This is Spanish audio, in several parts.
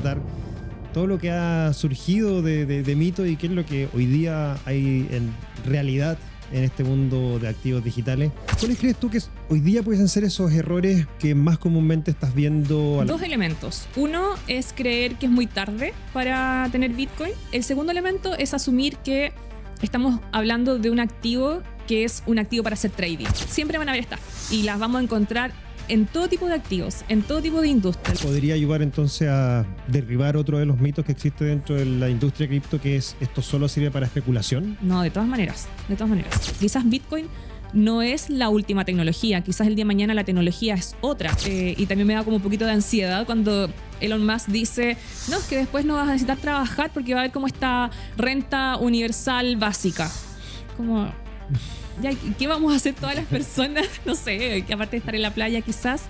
abordar todo lo que ha surgido de mitos y qué es lo que hoy día hay en realidad en este mundo de activos digitales. ¿Cuáles crees tú que hoy día pueden ser esos errores que más comúnmente estás viendo? Dos elementos. Uno es creer que es muy tarde para tener Bitcoin. El segundo elemento es asumir que estamos hablando de un activo que es un activo para hacer trading. Siempre van a haber estafas y las vamos a encontrar en todo tipo de activos, en todo tipo de industria. ¿Podría ayudar entonces a derribar otro de los mitos que existe dentro de la industria cripto, que es esto solo sirve para especulación? No, de todas maneras. Quizás Bitcoin no es la última tecnología, quizás el día de mañana la tecnología es otra. Y también me da como un poquito de ansiedad cuando Elon Musk dice, no, es que después no vas a necesitar trabajar porque va a haber como esta renta universal básica. Como... ya, ¿qué vamos a hacer todas las personas? No sé, que aparte de estar en la playa quizás.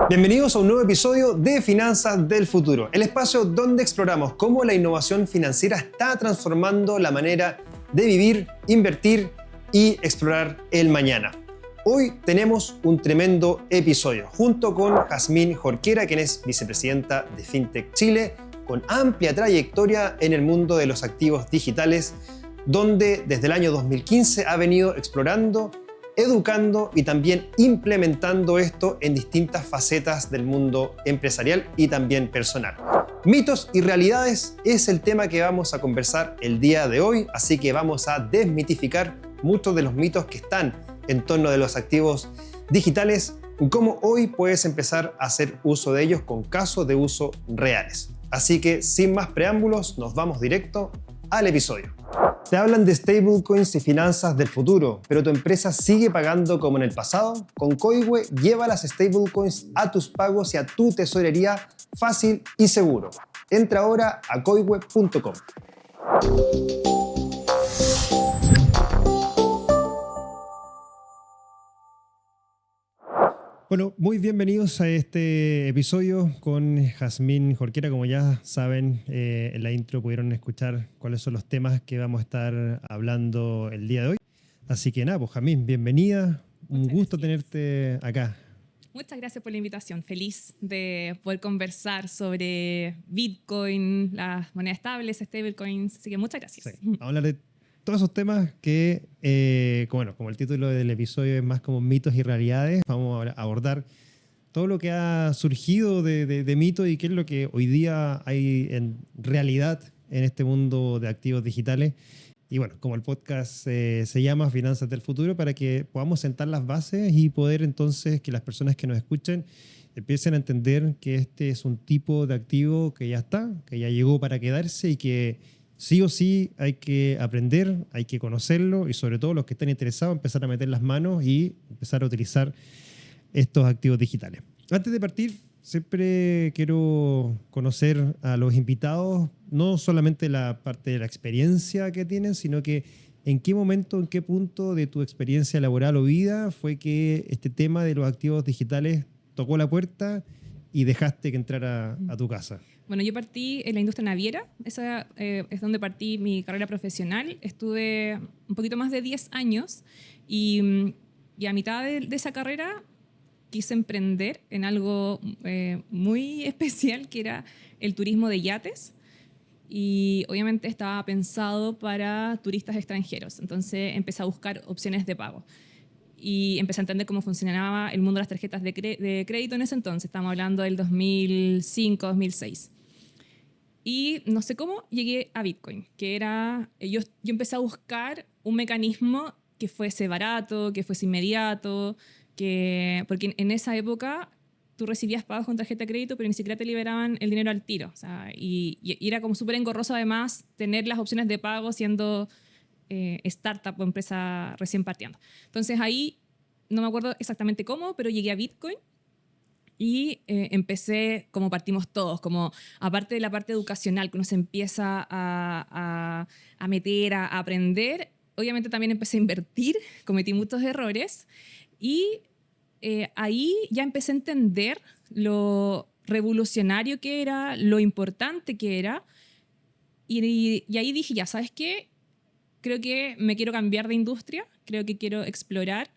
Bienvenidos a un nuevo episodio de Finanzas del Futuro, el espacio donde exploramos cómo la innovación financiera está transformando la manera de vivir, invertir y explorar el mañana. Hoy tenemos un tremendo episodio junto con Jazmín Jorquera, quien es vicepresidenta de FinTech Chile, con amplia trayectoria en el mundo de los activos digitales, donde desde el año 2015 ha venido explorando, educando y también implementando esto en distintas facetas del mundo empresarial y también personal. Mitos y realidades es el tema que vamos a conversar el día de hoy, así que vamos a desmitificar muchos de los mitos que están en torno de los activos digitales y cómo hoy puedes empezar a hacer uso de ellos con casos de uso reales. Así que sin más preámbulos, nos vamos directo al episodio. Te hablan de stablecoins y finanzas del futuro, pero tu empresa sigue pagando como en el pasado. Con Koiwe lleva las stablecoins a tus pagos y a tu tesorería fácil y seguro. Entra ahora a koiwe.com. Bueno, muy bienvenidos a este episodio con Jazmín Jorquera. Como ya saben, en la intro pudieron escuchar cuáles son los temas que vamos a estar hablando el día de hoy. Así que nada, pues Jazmín, bienvenida. Un gusto tenerte acá. Muchas gracias por la invitación. Feliz de poder conversar sobre Bitcoin, las monedas estables, stablecoins. Así que muchas gracias. Sí, vamos a hablar de todos esos temas que, como el título del episodio es más como mitos y realidades, vamos a abordar todo lo que ha surgido de mitos y qué es lo que hoy día hay en realidad en este mundo de activos digitales. Y bueno, como el podcast se llama Finanzas del Futuro, para que podamos sentar las bases y poder entonces que las personas que nos escuchen empiecen a entender que este es un tipo de activo que ya está, que ya llegó para quedarse y que sí o sí hay que aprender, hay que conocerlo y sobre todo los que están interesados empezar a meter las manos y empezar a utilizar estos activos digitales. Antes de partir, siempre quiero conocer a los invitados, no solamente la parte de la experiencia que tienen, sino que en qué momento, en qué punto de tu experiencia laboral o vida fue que este tema de los activos digitales tocó la puerta y dejaste que entrara a tu casa. Bueno, yo partí en la industria naviera, esa es donde partí mi carrera profesional. Estuve un poquito más de 10 años y a mitad de esa carrera quise emprender en algo muy especial, que era el turismo de yates. Y obviamente estaba pensado para turistas extranjeros. Entonces empecé a buscar opciones de pago. Y empecé a entender cómo funcionaba el mundo de las tarjetas de crédito en ese entonces. Estamos hablando del 2005, 2006. Y no sé cómo llegué a Bitcoin, que era... Yo empecé a buscar un mecanismo que fuese barato, que fuese inmediato, porque en esa época tú recibías pagos con tarjeta de crédito, pero ni siquiera te liberaban el dinero al tiro. O sea, y era como súper engorroso además tener las opciones de pago siendo startup o empresa recién partiendo. Entonces ahí, no me acuerdo exactamente cómo, pero llegué a Bitcoin. Y empecé como partimos todos, como aparte de la parte educacional que uno se empieza a meter, a aprender, obviamente también empecé a invertir, cometí muchos errores y ahí ya empecé a entender lo revolucionario que era, lo importante que era y ahí dije, ya, ¿sabes qué? Creo que me quiero cambiar de industria, creo que quiero explorar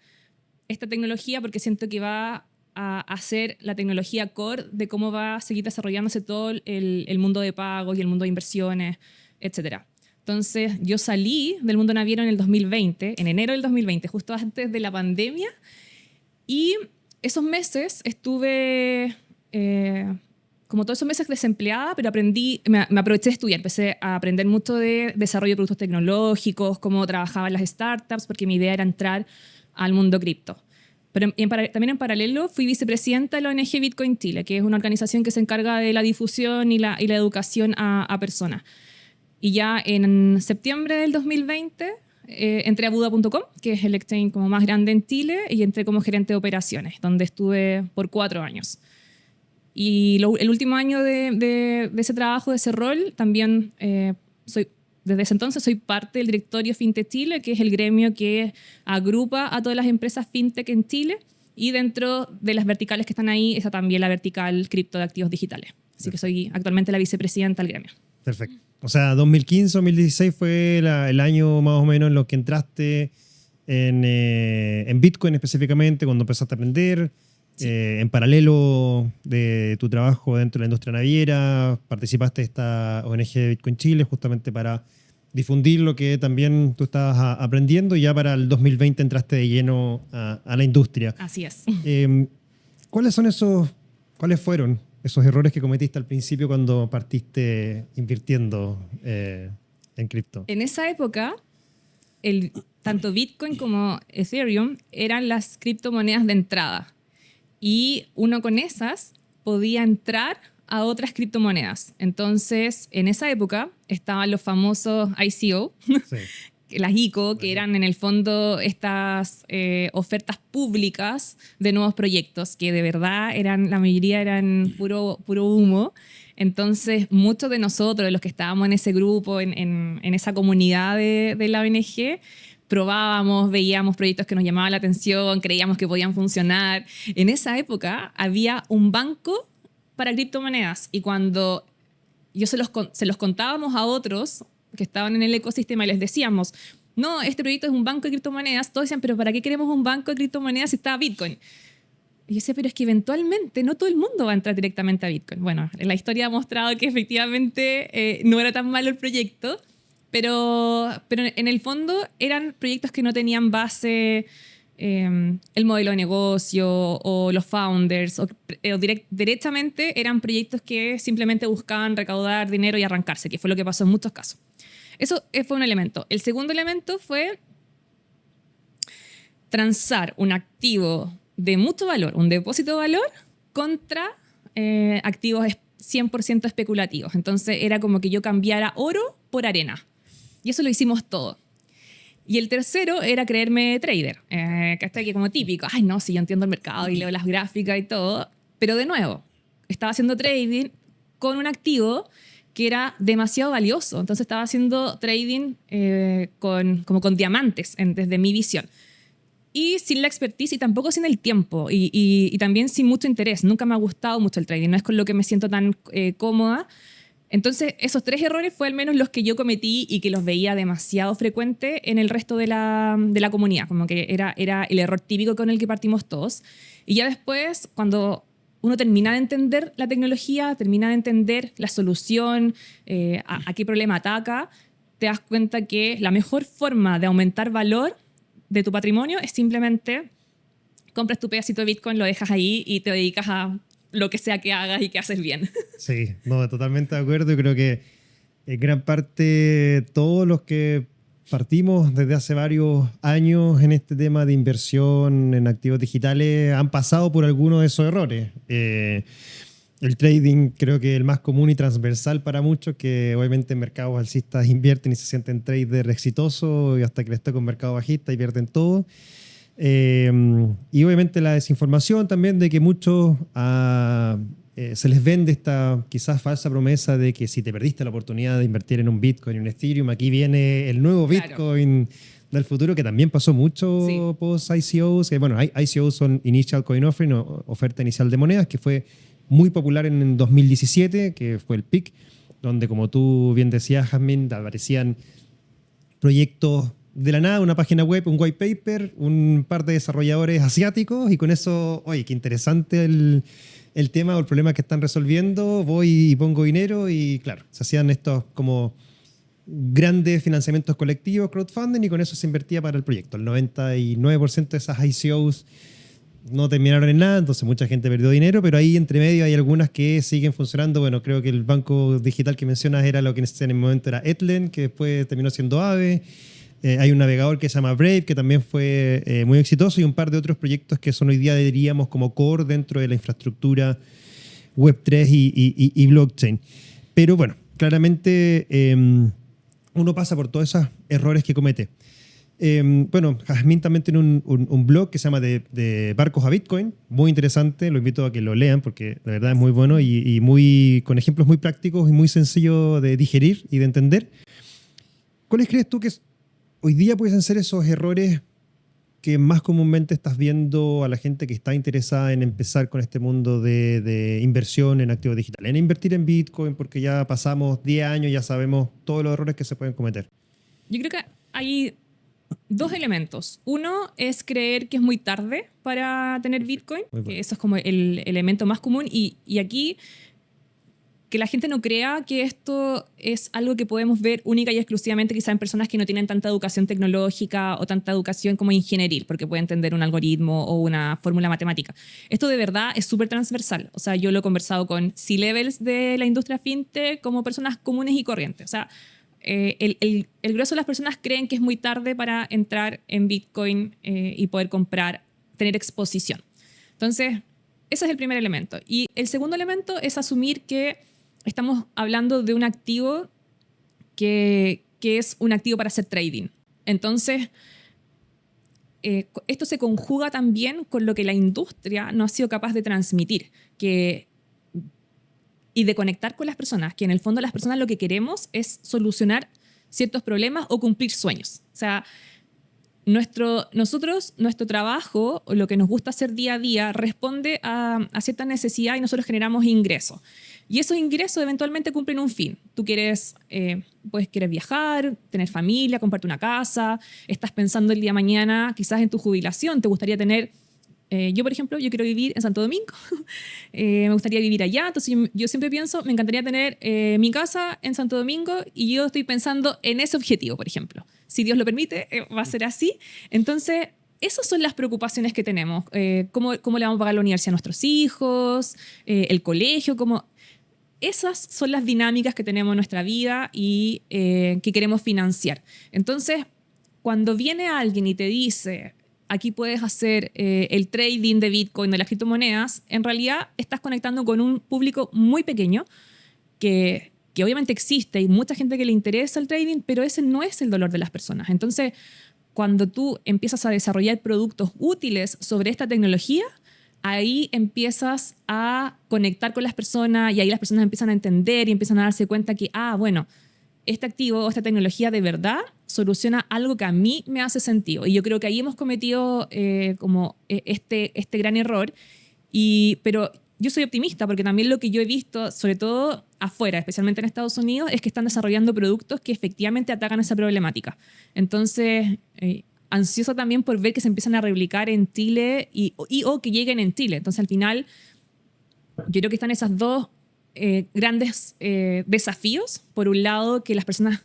esta tecnología porque siento que va a hacer la tecnología core de cómo va a seguir desarrollándose todo el mundo de pagos y el mundo de inversiones, etc. Entonces, yo salí del mundo naviero en el 2020, en enero del 2020, justo antes de la pandemia, y esos meses estuve, como todos esos meses desempleada, pero me aproveché de estudiar, empecé a aprender mucho de desarrollo de productos tecnológicos, cómo trabajaban las startups, porque mi idea era entrar al mundo cripto. Pero también en paralelo fui vicepresidenta de la ONG Bitcoin Chile, que es una organización que se encarga de la difusión y la educación a personas. Y ya en septiembre del 2020 entré a Buda.com, que es el exchange como más grande en Chile, y entré como gerente de operaciones, donde estuve por 4 años. Y el último año de ese trabajo, de ese rol, también desde ese entonces soy parte del directorio FinTech Chile, que es el gremio que agrupa a todas las empresas FinTech en Chile, y dentro de las verticales que están ahí está también la vertical cripto de activos digitales. Así que soy actualmente la vicepresidenta del gremio. Perfecto. O sea, 2015, 2016 fue el año más o menos en lo que entraste en Bitcoin específicamente, cuando empezaste a aprender. Sí. En paralelo de tu trabajo dentro de la industria naviera, participaste de esta ONG de Bitcoin Chile justamente para difundir lo que también tú estabas aprendiendo, y ya para el 2020 entraste de lleno a la industria. Así es. ¿Cuáles fueron esos errores que cometiste al principio cuando partiste invirtiendo en cripto? En esa época, tanto Bitcoin como Ethereum eran las criptomonedas de entrada. Y uno con esas podía entrar a otras criptomonedas. Entonces, en esa época estaban los famosos ICO, sí. Las ICO, que eran en el fondo estas ofertas públicas de nuevos proyectos, que de verdad la mayoría eran puro humo. Entonces, muchos de nosotros, de los que estábamos en ese grupo, en esa comunidad de la ONG, probábamos, veíamos proyectos que nos llamaban la atención, creíamos que podían funcionar. En esa época había un banco para criptomonedas, y cuando se los contábamos a otros que estaban en el ecosistema y les decíamos, no, este proyecto es un banco de criptomonedas, todos decían, pero ¿para qué queremos un banco de criptomonedas si está Bitcoin? Y yo decía, pero es que eventualmente no todo el mundo va a entrar directamente a Bitcoin. Bueno, la historia ha mostrado que efectivamente no era tan malo el proyecto, pero en el fondo eran proyectos que no tenían base el modelo de negocio o los founders, o directamente eran proyectos que simplemente buscaban recaudar dinero y arrancarse, que fue lo que pasó en muchos casos. Eso fue un elemento. El segundo elemento fue transar un activo de mucho valor, un depósito de valor, contra activos 100% especulativos. Entonces era como que yo cambiara oro por arena. Y eso lo hicimos todo. Y el tercero era creerme trader, que está aquí como típico. Ay, no, sí, yo entiendo el mercado y leo las gráficas y todo. Pero de nuevo, estaba haciendo trading con un activo que era demasiado valioso. Entonces estaba haciendo trading como con diamantes, desde mi visión. Y sin la expertise y tampoco sin el tiempo. Y también sin mucho interés. Nunca me ha gustado mucho el trading. No es con lo que me siento tan cómoda. Entonces, esos 3 errores fue al menos los que yo cometí y que los veía demasiado frecuente en el resto de la comunidad. Como que era el error típico con el que partimos todos. Y ya después, cuando uno termina de entender la tecnología, termina de entender la solución, a qué problema ataca, te das cuenta que la mejor forma de aumentar valor de tu patrimonio es simplemente compras tu pedacito de Bitcoin, lo dejas ahí y te dedicas a lo que sea que hagas y que haces bien. Sí, no, totalmente de acuerdo. Yo creo que en gran parte todos los que partimos desde hace varios años en este tema de inversión en activos digitales han pasado por algunos de esos errores. El trading creo que es el más común y transversal para muchos, que obviamente en mercados alcistas invierten y se sienten traders exitosos, y hasta que les toca un mercado bajista y pierden todo. Y obviamente la desinformación también de que muchos se les vende esta quizás falsa promesa de que si te perdiste la oportunidad de invertir en un Bitcoin y un Ethereum, aquí viene el nuevo Bitcoin del futuro, que también pasó mucho post-ICOs. Bueno, ICOs son Initial Coin Offering, o oferta inicial de monedas, que fue muy popular en 2017, que fue el peak, donde, como tú bien decías, Jasmine, aparecían proyectos de la nada una página web, un white paper, un par de desarrolladores asiáticos y con eso, oye, qué interesante el tema o el problema que están resolviendo, voy y pongo dinero y claro, se hacían estos como grandes financiamientos colectivos, crowdfunding, y con eso se invertía para el proyecto. El 99% de esas ICOs no terminaron en nada, entonces mucha gente perdió dinero, pero ahí entre medio hay algunas que siguen funcionando. Bueno, creo que el banco digital que mencionas era lo que en el momento era Etlen, que después terminó siendo Aave. Hay un navegador que se llama Brave, que también fue muy exitoso, y un par de otros proyectos que son hoy día, diríamos, como core dentro de la infraestructura Web3 y blockchain. Pero bueno, claramente uno pasa por todos esos errores que comete. Bueno, Jazmín también tiene un blog que se llama de Barcos a Bitcoin, muy interesante, lo invito a que lo lean porque la verdad es muy bueno y muy, con ejemplos muy prácticos y muy sencillo de digerir y de entender. ¿Cuáles crees tú que hoy día pueden ser esos errores que más comúnmente estás viendo a la gente que está interesada en empezar con este mundo de inversión en activos digitales, en invertir en Bitcoin, porque ya pasamos 10 años, ya sabemos todos los errores que se pueden cometer? Yo creo que hay dos elementos. Uno es creer que es muy tarde para tener Bitcoin, Muy bueno. que eso es como el elemento más común. Y aquí, que la gente no crea que esto es algo que podemos ver única y exclusivamente quizá en personas que no tienen tanta educación tecnológica o tanta educación como ingenieril, porque puede entender un algoritmo o una fórmula matemática. Esto de verdad es súper transversal. O sea, yo lo he conversado con C-levels de la industria fintech como personas comunes y corrientes. O sea, el grueso de las personas creen que es muy tarde para entrar en Bitcoin y poder comprar, tener exposición. Entonces, ese es el primer elemento. Y el segundo elemento es asumir que estamos hablando de un activo que es un activo para hacer trading. Entonces, esto se conjuga también con lo que la industria no ha sido capaz de transmitir y de conectar con las personas, que en el fondo las personas lo que queremos es solucionar ciertos problemas o cumplir sueños. O sea, nuestro trabajo, o lo que nos gusta hacer día a día, responde a cierta necesidad y nosotros generamos ingresos. Y esos ingresos eventualmente cumplen un fin. Tú quieres viajar, tener familia, comprarte una casa, estás pensando el día de mañana quizás en tu jubilación, te gustaría tener... yo, por ejemplo, yo quiero vivir en Santo Domingo, me gustaría vivir allá, entonces yo siempre pienso, me encantaría tener mi casa en Santo Domingo y yo estoy pensando en ese objetivo, por ejemplo. Si Dios lo permite, va a ser así. Entonces, esas son las preocupaciones que tenemos. ¿Cómo le vamos a pagar la universidad a nuestros hijos? El colegio, ¿cómo...? Esas son las dinámicas que tenemos en nuestra vida y que queremos financiar. Entonces, cuando viene alguien y te dice, aquí puedes hacer el trading de Bitcoin, de las criptomonedas, en realidad estás conectando con un público muy pequeño que obviamente existe y mucha gente que le interesa el trading, pero ese no es el dolor de las personas. Entonces, cuando tú empiezas a desarrollar productos útiles sobre esta tecnología, ahí empiezas a conectar con las personas y ahí las personas empiezan a entender y empiezan a darse cuenta que, bueno, este activo o esta tecnología de verdad soluciona algo que a mí me hace sentido. Y yo creo que ahí hemos cometido este gran error. Pero yo soy optimista porque también lo que yo he visto, sobre todo afuera, especialmente en Estados Unidos, es que están desarrollando productos que efectivamente atacan esa problemática. Entonces... ansiosa también por ver que se empiezan a replicar en Chile o que lleguen en Chile. Entonces, al final, yo creo que están esos dos grandes desafíos. Por un lado, que las personas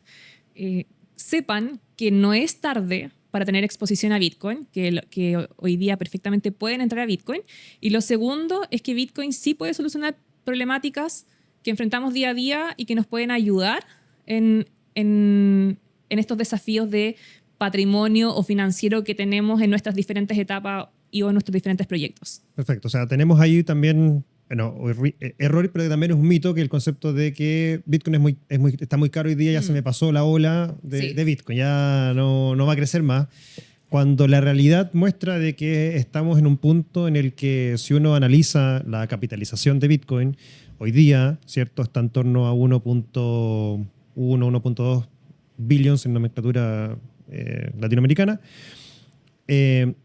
sepan que no es tarde para tener exposición a Bitcoin, que hoy día perfectamente pueden entrar a Bitcoin. Y lo segundo es que Bitcoin sí puede solucionar problemáticas que enfrentamos día a día y que nos pueden ayudar en estos desafíos de patrimonio o financiero que tenemos en nuestras diferentes etapas y o en nuestros diferentes proyectos. Perfecto. O sea, tenemos ahí también, error, pero también es un mito que el concepto de que Bitcoin está muy caro hoy día, ya se me pasó la ola de Bitcoin, ya no va a crecer más. Cuando la realidad muestra de que estamos en un punto en el que si uno analiza la capitalización de Bitcoin, hoy día, ¿cierto? Está en torno a 1.1, 1.2 billions en nomenclatura latinoamericana. Que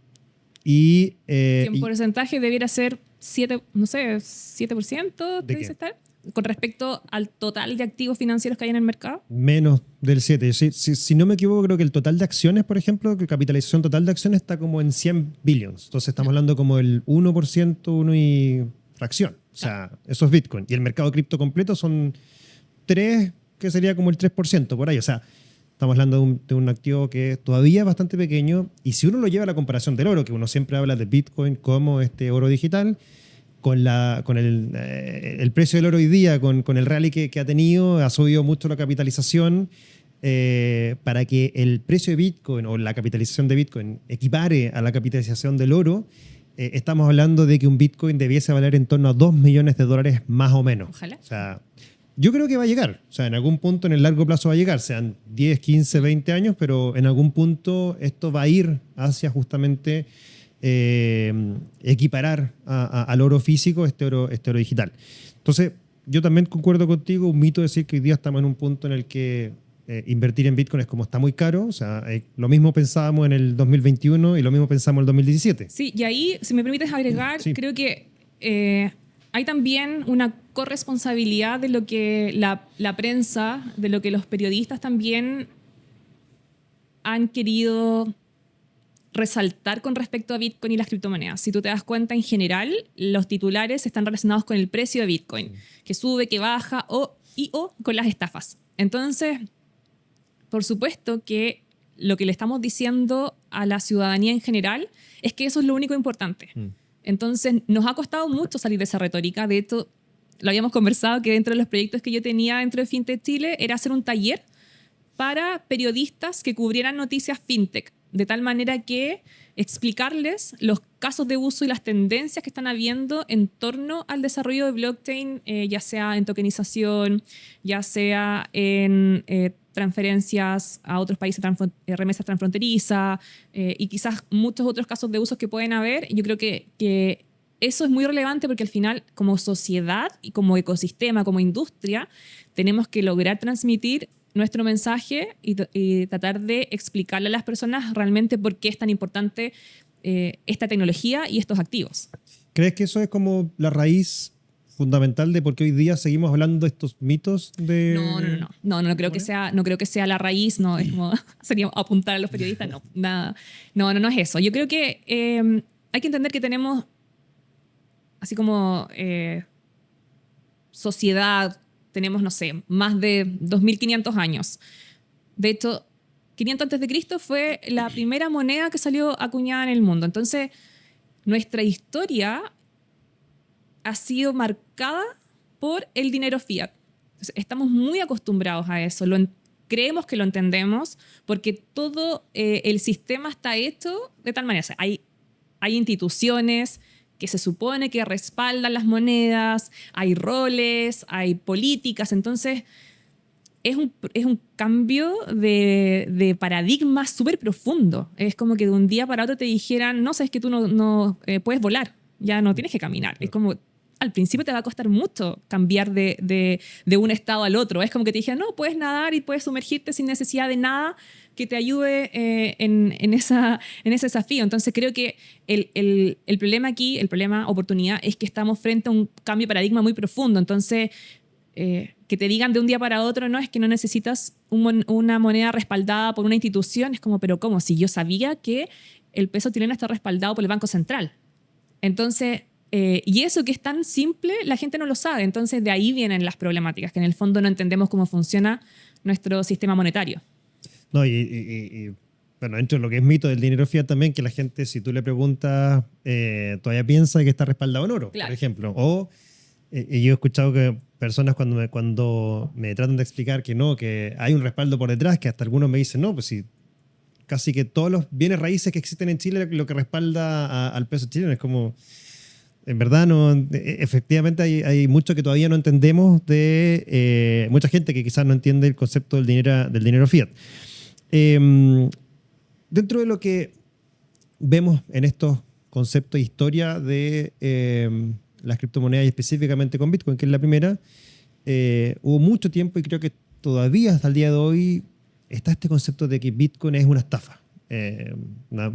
en porcentaje debiera ser 7, no sé, 7% ¿De te dice qué? estar, con respecto al total de activos financieros que hay en el mercado. Menos del 7. Si no me equivoco, creo que el total de acciones, por ejemplo, que capitalización total de acciones está como en 100 billions. Entonces estamos hablando como el 1%, 1 y fracción. O sea, eso es Bitcoin. Y el mercado cripto completo son 3, que sería como el 3% por ahí. O sea, estamos hablando de un activo que todavía es bastante pequeño. Y si uno lo lleva a la comparación del oro, que uno siempre habla de Bitcoin como este oro digital, con el precio del oro hoy día, con el rally que ha tenido, ha subido mucho la capitalización. Para que el precio de Bitcoin o la capitalización de Bitcoin equipare a la capitalización del oro, estamos hablando de que un Bitcoin debiese valer en torno a $2 millones más o menos. Ojalá. O sea, yo creo que va a llegar. O sea, en algún punto en el largo plazo va a llegar, sean 10, 15, 20 años, pero en algún punto esto va a ir hacia justamente equiparar al oro físico este oro digital. Entonces, yo también concuerdo contigo, un mito decir que hoy día estamos en un punto en el que invertir en Bitcoin es como está muy caro. O sea, lo mismo pensábamos en el 2021 y lo mismo pensamos en el 2017. Sí, y ahí, si me permites agregar, Sí. creo que hay también una corresponsabilidad de lo que la prensa, de lo que los periodistas también han querido resaltar con respecto a Bitcoin y las criptomonedas. Si tú te das cuenta, en general, los titulares están relacionados con el precio de Bitcoin, que sube, que baja, o con las estafas. Entonces, por supuesto que lo que le estamos diciendo a la ciudadanía en general es que eso es lo único importante. Entonces, nos ha costado mucho salir de esa retórica. De hecho, lo habíamos conversado, que dentro de los proyectos que yo tenía dentro de FinTech Chile era hacer un taller para periodistas que cubrieran noticias FinTech, de tal manera que explicarles los casos de uso y las tendencias que están habiendo en torno al desarrollo de blockchain, ya sea en tokenización, ya sea en transferencias a otros países, remesas transfronterizas, y quizás muchos otros casos de usos que pueden haber. Yo creo que eso es muy relevante porque al final, como sociedad y como ecosistema, como industria, tenemos que lograr transmitir nuestro mensaje y tratar de explicarle a las personas realmente por qué es tan importante esta tecnología y estos activos. ¿Crees que eso es como la raíz fundamental de por qué hoy día seguimos hablando de estos mitos de... No creo que sea la raíz, no, es como, sería apuntar a los periodistas, no, nada. No es eso. Yo creo que hay que entender que tenemos, así como sociedad, tenemos, no sé, más de 2.500 años. De hecho, 500 a.C. fue la primera moneda que salió acuñada en el mundo. Entonces, nuestra historia ha sido marcada por el dinero fiat. Entonces, estamos muy acostumbrados a eso. Creemos que lo entendemos porque todo el sistema está hecho de tal manera. O sea, hay instituciones que se supone que respaldan las monedas, hay roles, hay políticas. Entonces, es un cambio de paradigma súper profundo. Es como que de un día para otro te dijeran, no, sabes que tú no puedes volar, ya no tienes que caminar. Es como, al principio te va a costar mucho cambiar de un estado al otro. Es como que te dijeran, no, puedes nadar y puedes sumergirte sin necesidad de nada que te ayude en ese desafío. Entonces creo que el problema aquí, el problema oportunidad, es que estamos frente a un cambio de paradigma muy profundo. Entonces, que te digan de un día para otro, no, es que no necesitas una moneda respaldada por una institución, es como, pero ¿cómo? Si yo sabía que el peso chileno está respaldado por el Banco Central. Entonces, y eso que es tan simple, la gente no lo sabe. Entonces, de ahí vienen las problemáticas, que en el fondo no entendemos cómo funciona nuestro sistema monetario. No, bueno, dentro de lo que es mito del dinero fiat también, que la gente, si tú le preguntas, todavía piensa que está respaldado en oro, claro, por ejemplo. O yo he escuchado que personas cuando me tratan de explicar que no, que hay un respaldo por detrás, que hasta algunos me dicen, no, pues sí, casi que todos los bienes raíces que existen en Chile lo que respalda al peso chileno. Es como, en verdad, no, efectivamente hay mucho que todavía no entendemos de mucha gente que quizás no entiende el concepto del dinero fiat. Dentro de lo que vemos en estos conceptos de historia de las criptomonedas y específicamente con Bitcoin, que es la primera, hubo mucho tiempo y creo que todavía hasta el día de hoy está este concepto de que Bitcoin es una estafa.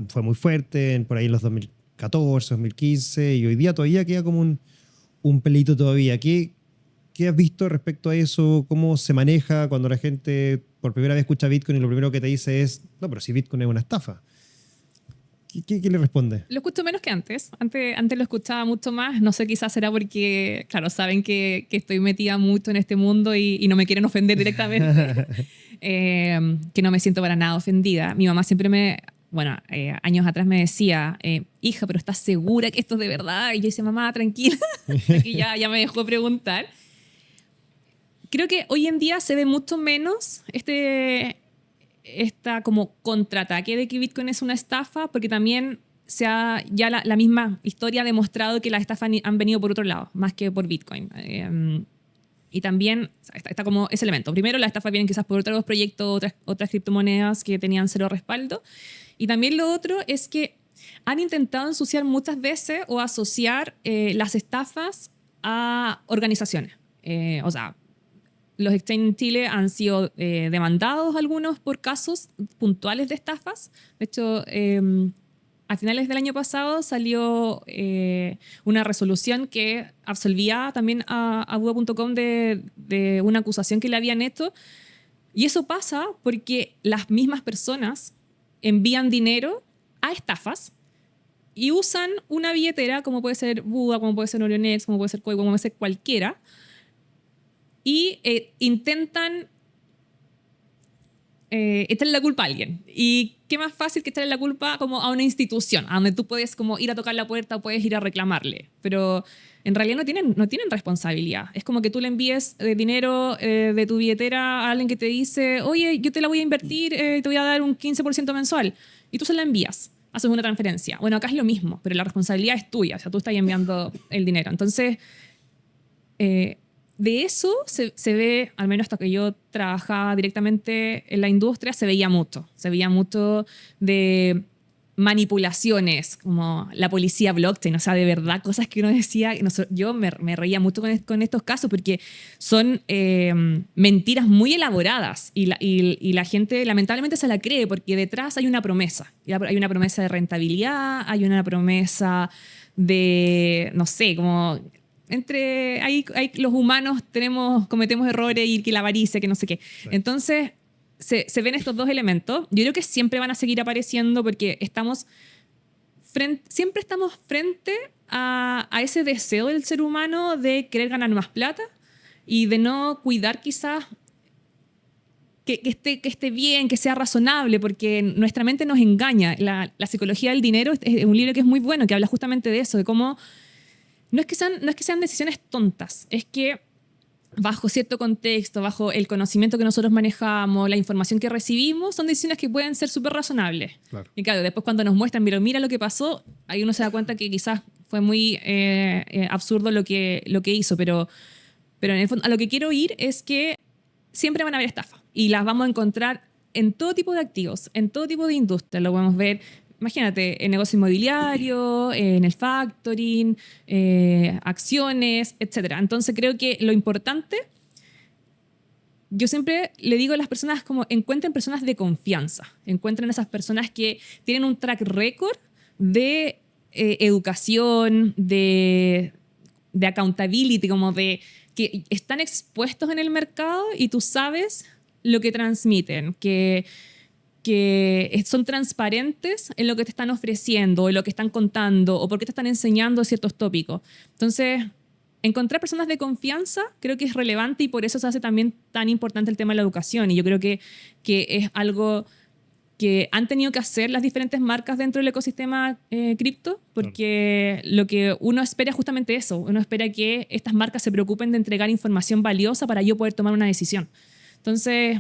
Fue muy fuerte por ahí en los 2014, 2015, y hoy día todavía queda como un pelito todavía. ¿Qué has visto respecto a eso? ¿Cómo se maneja cuando la gente por primera vez escucha Bitcoin y lo primero que te dice es, no, pero si Bitcoin es una estafa? ¿Qué le responde? Lo escucho menos que antes. Antes lo escuchaba mucho más. No sé, quizás será porque, claro, saben que estoy metida mucho en este mundo y no me quieren ofender directamente. Que no me siento para nada ofendida. Mi mamá siempre años atrás me decía, hija, pero ¿estás segura que esto es de verdad? Y yo decía, mamá, tranquila, que ya me dejó preguntar. Creo que hoy en día se ve mucho menos esta como contraataque de que Bitcoin es una estafa, porque también ya la misma historia ha demostrado que las estafas han venido por otro lado, más que por Bitcoin. Y también está como ese elemento. Primero, las estafas vienen quizás por otros proyectos, otras criptomonedas que tenían cero respaldo. Y también lo otro es que han intentado ensuciar muchas veces o asociar las estafas a organizaciones. O sea, los exchanges en Chile han sido demandados algunos por casos puntuales de estafas. De hecho, a finales del año pasado salió una resolución que absolvía también a Buda.com de una acusación que le habían hecho. Y eso pasa porque las mismas personas envían dinero a estafas y usan una billetera, como puede ser Buda, como puede ser Orionex, como puede ser Coin, como puede ser cualquiera, y intentan echarle la culpa a alguien. Y qué más fácil que echarle la culpa como a una institución, a donde tú puedes como ir a tocar la puerta o puedes ir a reclamarle. Pero en realidad no tienen responsabilidad. Es como que tú le envíes dinero de tu billetera a alguien que te dice, oye, yo te la voy a invertir, te voy a dar un 15% mensual. Y tú se la envías, haces una transferencia. Bueno, acá es lo mismo, pero la responsabilidad es tuya. O sea, tú estás enviando el dinero. Entonces, de eso se ve, al menos hasta que yo trabajaba directamente en la industria, se veía mucho. Se veía mucho de manipulaciones, como la policía blockchain, o sea, de verdad, cosas que uno decía. Yo me reía mucho con estos casos porque son mentiras muy elaboradas y la gente lamentablemente se la cree porque detrás hay una promesa. Hay una promesa de rentabilidad, hay una promesa de, no sé, como... los humanos cometemos errores y que la avaricia, que no sé qué. Sí. Entonces, se ven estos dos elementos. Yo creo que siempre van a seguir apareciendo porque siempre estamos frente a ese deseo del ser humano de querer ganar más plata y de no cuidar quizás que esté bien, que sea razonable, porque nuestra mente nos engaña. La psicología del dinero es un libro que es muy bueno, que habla justamente de eso, de cómo no es que sean decisiones tontas, es que bajo cierto contexto, bajo el conocimiento que nosotros manejamos, la información que recibimos, son decisiones que pueden ser súper razonables. Claro. Y claro, después cuando nos muestran, mira lo que pasó, ahí uno se da cuenta que quizás fue muy absurdo lo que hizo, pero en el fondo a lo que quiero ir es que siempre van a haber estafas y las vamos a encontrar en todo tipo de activos, en todo tipo de industria. Lo podemos ver. Imagínate, en negocio inmobiliario, en el factoring, acciones, etc. Entonces creo que lo importante, yo siempre le digo a las personas como encuentren personas de confianza, encuentren esas personas que tienen un track record de educación, de accountability, como de que están expuestos en el mercado y tú sabes lo que transmiten, que son transparentes en lo que te están ofreciendo, en lo que están contando o por qué te están enseñando ciertos tópicos. Entonces, encontrar personas de confianza creo que es relevante y por eso se hace también tan importante el tema de la educación. Y yo creo que es algo que han tenido que hacer las diferentes marcas dentro del ecosistema cripto, porque lo que uno espera es justamente eso. Uno espera que estas marcas se preocupen de entregar información valiosa para yo poder tomar una decisión. Entonces,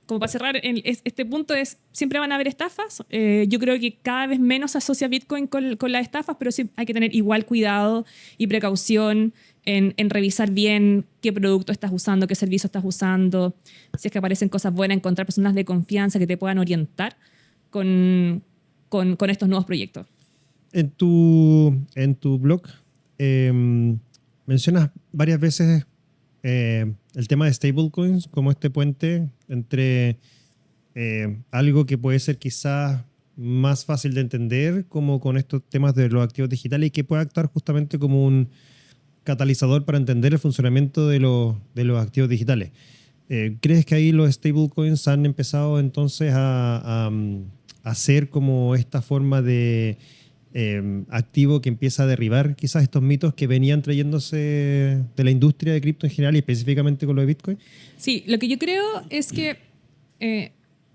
como para cerrar este punto, siempre van a haber estafas. Yo creo que cada vez menos se asocia Bitcoin con las estafas, pero sí hay que tener igual cuidado y precaución en revisar bien qué producto estás usando, qué servicio estás usando. Si es que aparecen cosas buenas, encontrar personas de confianza que te puedan orientar con estos nuevos proyectos. En tu blog mencionas varias veces el tema de stablecoins como este puente entre algo que puede ser quizás más fácil de entender como con estos temas de los activos digitales y que pueda actuar justamente como un catalizador para entender el funcionamiento de los activos digitales. ¿Crees que ahí los stablecoins han empezado entonces a ser como esta forma de activo que empieza a derribar quizás estos mitos que venían trayéndose de la industria de cripto en general y específicamente con lo de Bitcoin? Sí, lo que yo creo es que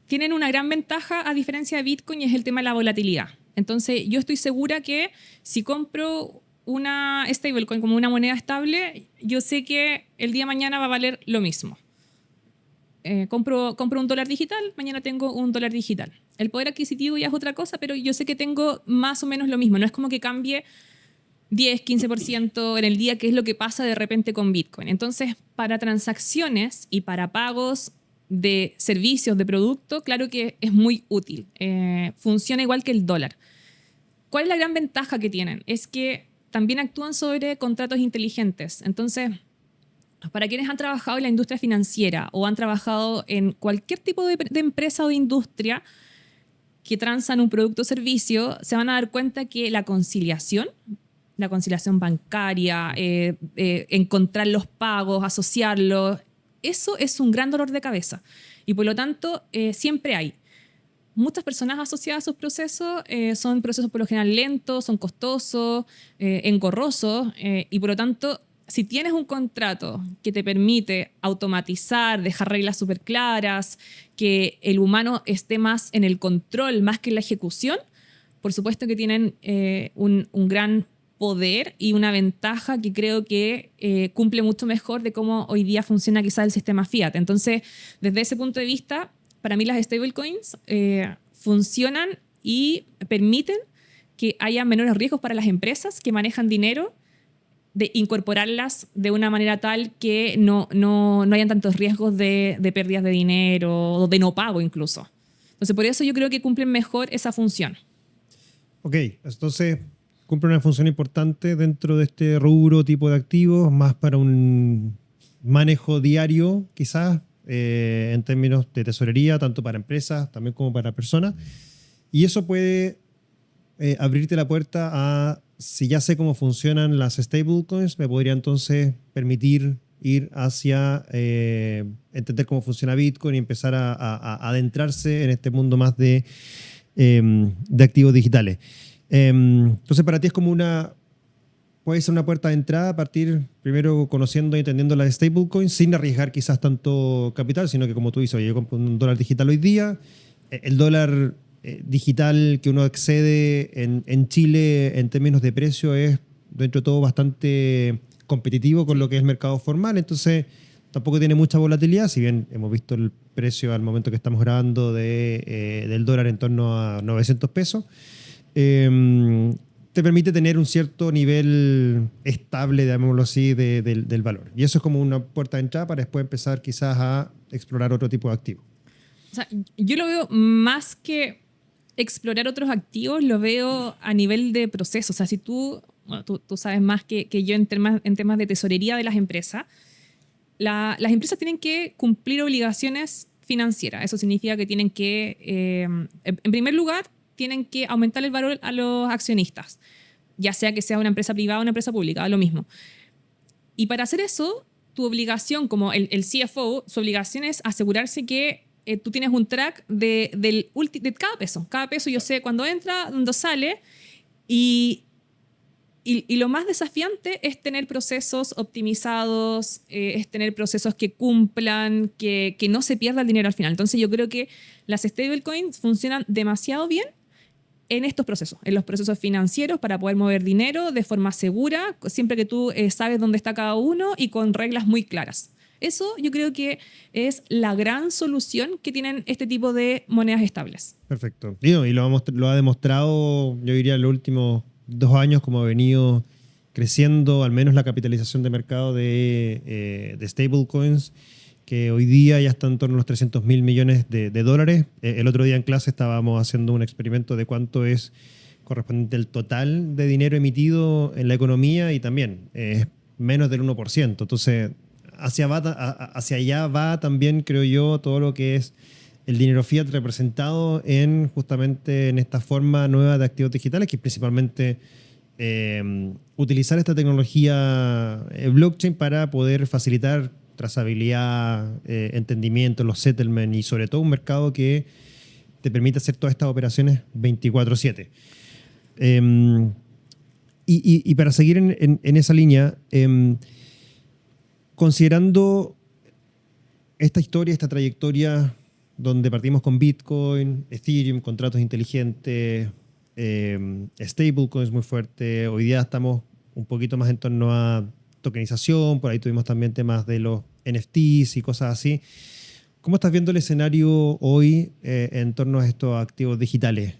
tienen una gran ventaja a diferencia de Bitcoin y es el tema de la volatilidad. Entonces, yo estoy segura que si compro una stablecoin como una moneda estable, yo sé que el día de mañana va a valer lo mismo. Compro un dólar digital, mañana tengo un dólar digital. El poder adquisitivo ya es otra cosa, pero yo sé que tengo más o menos lo mismo. No es como que cambie 10, 15% en el día, que es lo que pasa de repente con Bitcoin. Entonces, para transacciones y para pagos de servicios, de productos, claro que es muy útil. Funciona igual que el dólar. ¿Cuál es la gran ventaja que tienen? Es que también actúan sobre contratos inteligentes. Entonces, para quienes han trabajado en la industria financiera o han trabajado en cualquier tipo de empresa o de industria que transan un producto o servicio, se van a dar cuenta que la conciliación bancaria, encontrar los pagos, asociarlos, eso es un gran dolor de cabeza. Y por lo tanto, siempre hay muchas personas asociadas a sus procesos, son procesos por lo general lentos, son costosos, engorrosos, y por lo tanto, si tienes un contrato que te permite automatizar, dejar reglas súper claras, que el humano esté más en el control, más que en la ejecución, por supuesto que tienen un gran poder y una ventaja que creo que cumple mucho mejor de cómo hoy día funciona quizás el sistema fiat. Entonces, desde ese punto de vista, para mí las stablecoins funcionan y permiten que haya menores riesgos para las empresas que manejan dinero, de incorporarlas de una manera tal que no hayan tantos riesgos de pérdidas de dinero o de no pago incluso. Entonces, por eso yo creo que cumplen mejor esa función. Ok, entonces cumple una función importante dentro de este rubro tipo de activos, más para un manejo diario quizás, en términos de tesorería, tanto para empresas también como para personas. Y eso puede abrirte la puerta a, si ya sé cómo funcionan las stablecoins, me podría entonces permitir ir hacia entender cómo funciona Bitcoin y empezar a adentrarse en este mundo más de activos digitales. Entonces, para ti es como puede ser una puerta de entrada a partir primero conociendo y entendiendo las stablecoins sin arriesgar quizás tanto capital, sino que como tú dices, oye, yo compro un dólar digital hoy día, el dólar digital que uno accede en Chile en términos de precio es dentro de todo bastante competitivo con lo que es el mercado formal, entonces tampoco tiene mucha volatilidad, si bien hemos visto el precio al momento que estamos grabando del dólar en torno a 900 pesos. Te permite tener un cierto nivel estable, digámoslo así, del valor. Y eso es como una puerta de entrada para después empezar quizás a explorar otro tipo de activos. O sea, yo lo veo más que explorar otros activos, lo veo a nivel de proceso. O sea, si tú sabes más que yo en temas de tesorería de las empresas, las empresas tienen que cumplir obligaciones financieras. Eso significa que tienen que, en primer lugar, tienen que aumentar el valor a los accionistas, ya sea que sea una empresa privada o una empresa pública, lo mismo. Y para hacer eso, tu obligación como el CFO, su obligación es asegurarse que tú tienes un track de cada peso. Cada peso yo sé cuándo entra, cuándo sale, y lo más desafiante es tener procesos optimizados, es tener procesos que cumplan, que no se pierda el dinero al final. Entonces yo creo que las stablecoins funcionan demasiado bien en estos procesos, en los procesos financieros para poder mover dinero de forma segura, siempre que tú sabes dónde está cada uno y con reglas muy claras. Eso yo creo que es la gran solución que tienen este tipo de monedas estables. Perfecto. Y lo ha demostrado, yo diría, en los últimos 2 años, como ha venido creciendo al menos la capitalización de mercado de stablecoins, que hoy día ya está en torno a los 300.000 millones de dólares. El otro día en clase estábamos haciendo un experimento de cuánto es correspondiente el total de dinero emitido en la economía y también es menos del 1%. Entonces, hacia allá va también, creo yo, todo lo que es el dinero fiat representado en justamente en esta forma nueva de activos digitales, que es principalmente utilizar esta tecnología blockchain para poder facilitar trazabilidad, entendimiento, los settlements y sobre todo un mercado que te permite hacer todas estas operaciones 24/7. Y para seguir en esa línea, considerando esta historia, esta trayectoria donde partimos con Bitcoin, Ethereum, contratos inteligentes, stablecoins muy fuerte, hoy día estamos un poquito más en torno a tokenización, por ahí tuvimos también temas de los NFTs y cosas así. ¿Cómo estás viendo el escenario hoy en torno a estos activos digitales?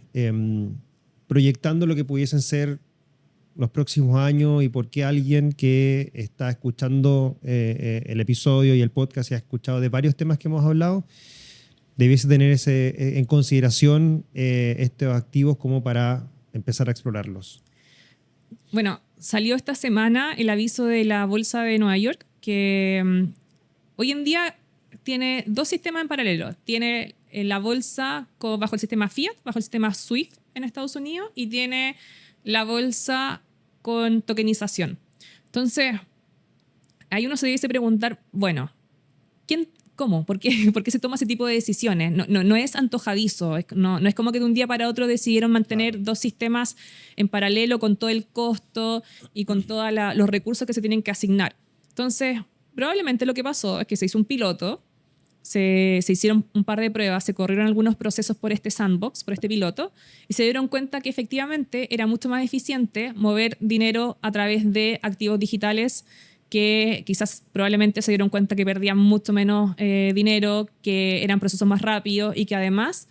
Proyectando lo que pudiesen ser los próximos años y por qué alguien que está escuchando el episodio y el podcast y ha escuchado de varios temas que hemos hablado, debiese tener en consideración estos activos como para empezar a explorarlos. Bueno, salió esta semana el aviso de la Bolsa de Nueva York que hoy en día tiene dos sistemas en paralelo. Tiene la bolsa bajo el sistema Fiat, bajo el sistema SWIFT en Estados Unidos, y tiene la bolsa con tokenización. Entonces, ahí uno se debe preguntar, bueno, ¿cómo? ¿Por qué se toma ese tipo de decisiones? No es antojadizo, no es como que de un día para otro decidieron mantener dos sistemas en paralelo con todo el costo y con todos los recursos que se tienen que asignar. Entonces, probablemente lo que pasó es que se hizo un piloto, se hicieron un par de pruebas, se corrieron algunos procesos por este sandbox, por este piloto, y se dieron cuenta que efectivamente era mucho más eficiente mover dinero a través de activos digitales, que quizás probablemente se dieron cuenta que perdían mucho menos dinero, que eran procesos más rápidos y que además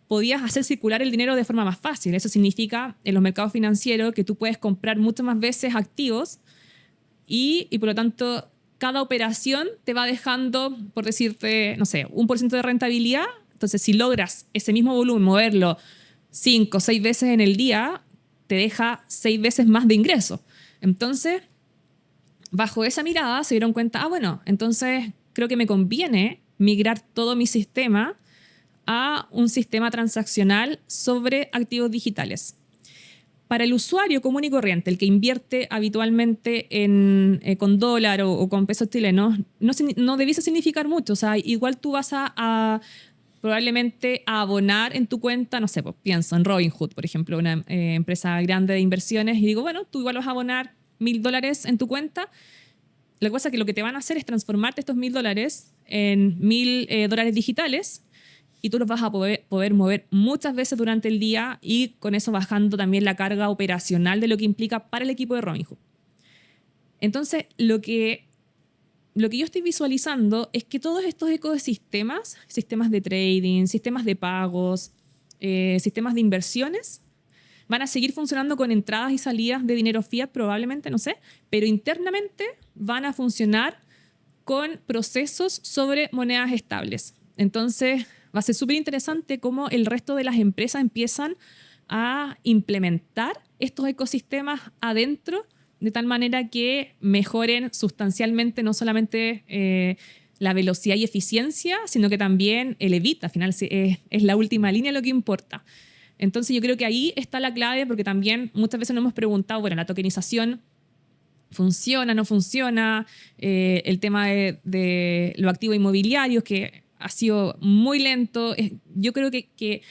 podías hacer circular el dinero de forma más fácil. Eso significa en los mercados financieros que tú puedes comprar muchas más veces activos y por lo tanto cada operación te va dejando, por decirte, no sé, 1% de rentabilidad. Entonces, si logras ese mismo volumen, moverlo 5 o 6 veces en el día, te deja 6 veces más de ingreso. Entonces, bajo esa mirada se dieron cuenta, bueno, entonces creo que me conviene migrar todo mi sistema a un sistema transaccional sobre activos digitales. Para el usuario común y corriente, el que invierte habitualmente con dólar o con pesos chilenos, no debiese significar mucho. O sea, igual tú vas a probablemente a abonar en tu cuenta, no sé, pues pienso en Robinhood, por ejemplo, una empresa grande de inversiones, y digo, bueno, tú igual vas a abonar $1.000 en tu cuenta. La cosa es que lo que te van a hacer es transformarte estos $1.000 en $1.000 digitales, y tú los vas a poder mover muchas veces durante el día, y con eso bajando también la carga operacional de lo que implica para el equipo de Robinhood. Entonces, lo que yo estoy visualizando es que todos estos ecosistemas, sistemas de trading, sistemas de pagos, sistemas de inversiones, van a seguir funcionando con entradas y salidas de dinero fiat probablemente, no sé, pero internamente van a funcionar con procesos sobre monedas estables. Entonces, va a ser súper interesante cómo el resto de las empresas empiezan a implementar estos ecosistemas adentro, de tal manera que mejoren sustancialmente no solamente la velocidad y eficiencia, sino que también el EBITDA. Al final es la última línea lo que importa. Entonces yo creo que ahí está la clave, porque también muchas veces nos hemos preguntado, bueno, la tokenización funciona, no funciona, el tema de los activos inmobiliarios, que ha sido muy lento. Yo creo que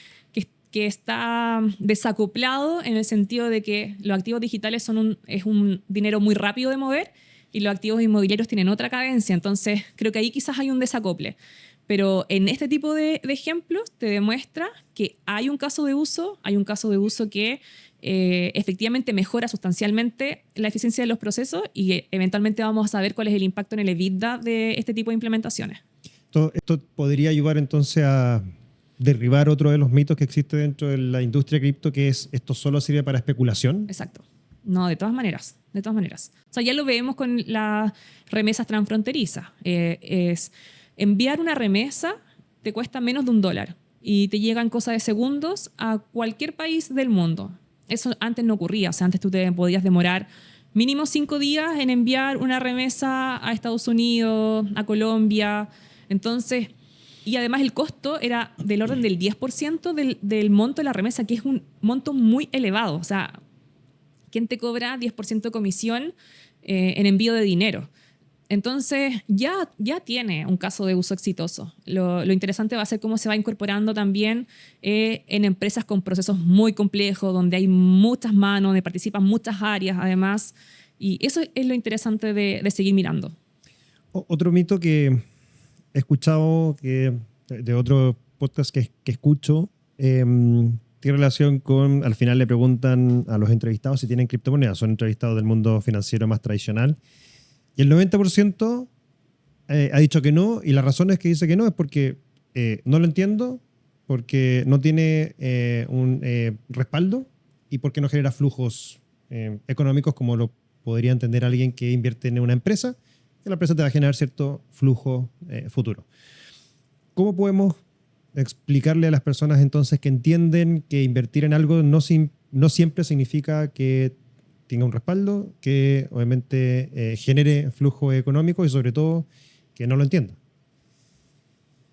está desacoplado en el sentido de que los activos digitales es un dinero muy rápido de mover y los activos inmobiliarios tienen otra cadencia. Entonces creo que ahí quizás hay un desacople. Pero en este tipo de ejemplos te demuestra que hay un caso de uso que efectivamente mejora sustancialmente la eficiencia de los procesos, y eventualmente vamos a saber cuál es el impacto en el EBITDA de este tipo de implementaciones. Esto podría ayudar entonces a derribar otro de los mitos que existe dentro de la industria cripto, que es esto solo sirve para especulación. Exacto. No, de todas maneras. O sea, ya lo vemos con las remesas transfronterizas. Enviar una remesa te cuesta menos de $1 y te llegan cosas de segundos a cualquier país del mundo. Eso antes no ocurría. O sea, antes tú te podías demorar mínimo 5 días en enviar una remesa a Estados Unidos, a Colombia. Entonces, Y además el costo era del orden del 10% del monto de la remesa, que es un monto muy elevado. O sea, ¿quién te cobra 10% de comisión en envío de dinero? Entonces, ya tiene un caso de uso exitoso. Lo interesante va a ser cómo se va incorporando también en empresas con procesos muy complejos, donde hay muchas manos, donde participan muchas áreas, además. Y eso es lo interesante de seguir mirando. Otro mito que he escuchado de otro podcast que escucho tiene relación con, al final le preguntan a los entrevistados si tienen criptomonedas. Son entrevistados del mundo financiero más tradicional. Y el 90% ha dicho que no, y la razón es que dice que no es porque no lo entiendo, porque no tiene un respaldo y porque no genera flujos económicos como lo podría entender alguien que invierte en una empresa, que la empresa te va a generar cierto flujo futuro. ¿Cómo podemos explicarle a las personas entonces que entienden que invertir en algo no siempre significa que tenga un respaldo, que obviamente genere flujo económico y sobre todo que no lo entienda?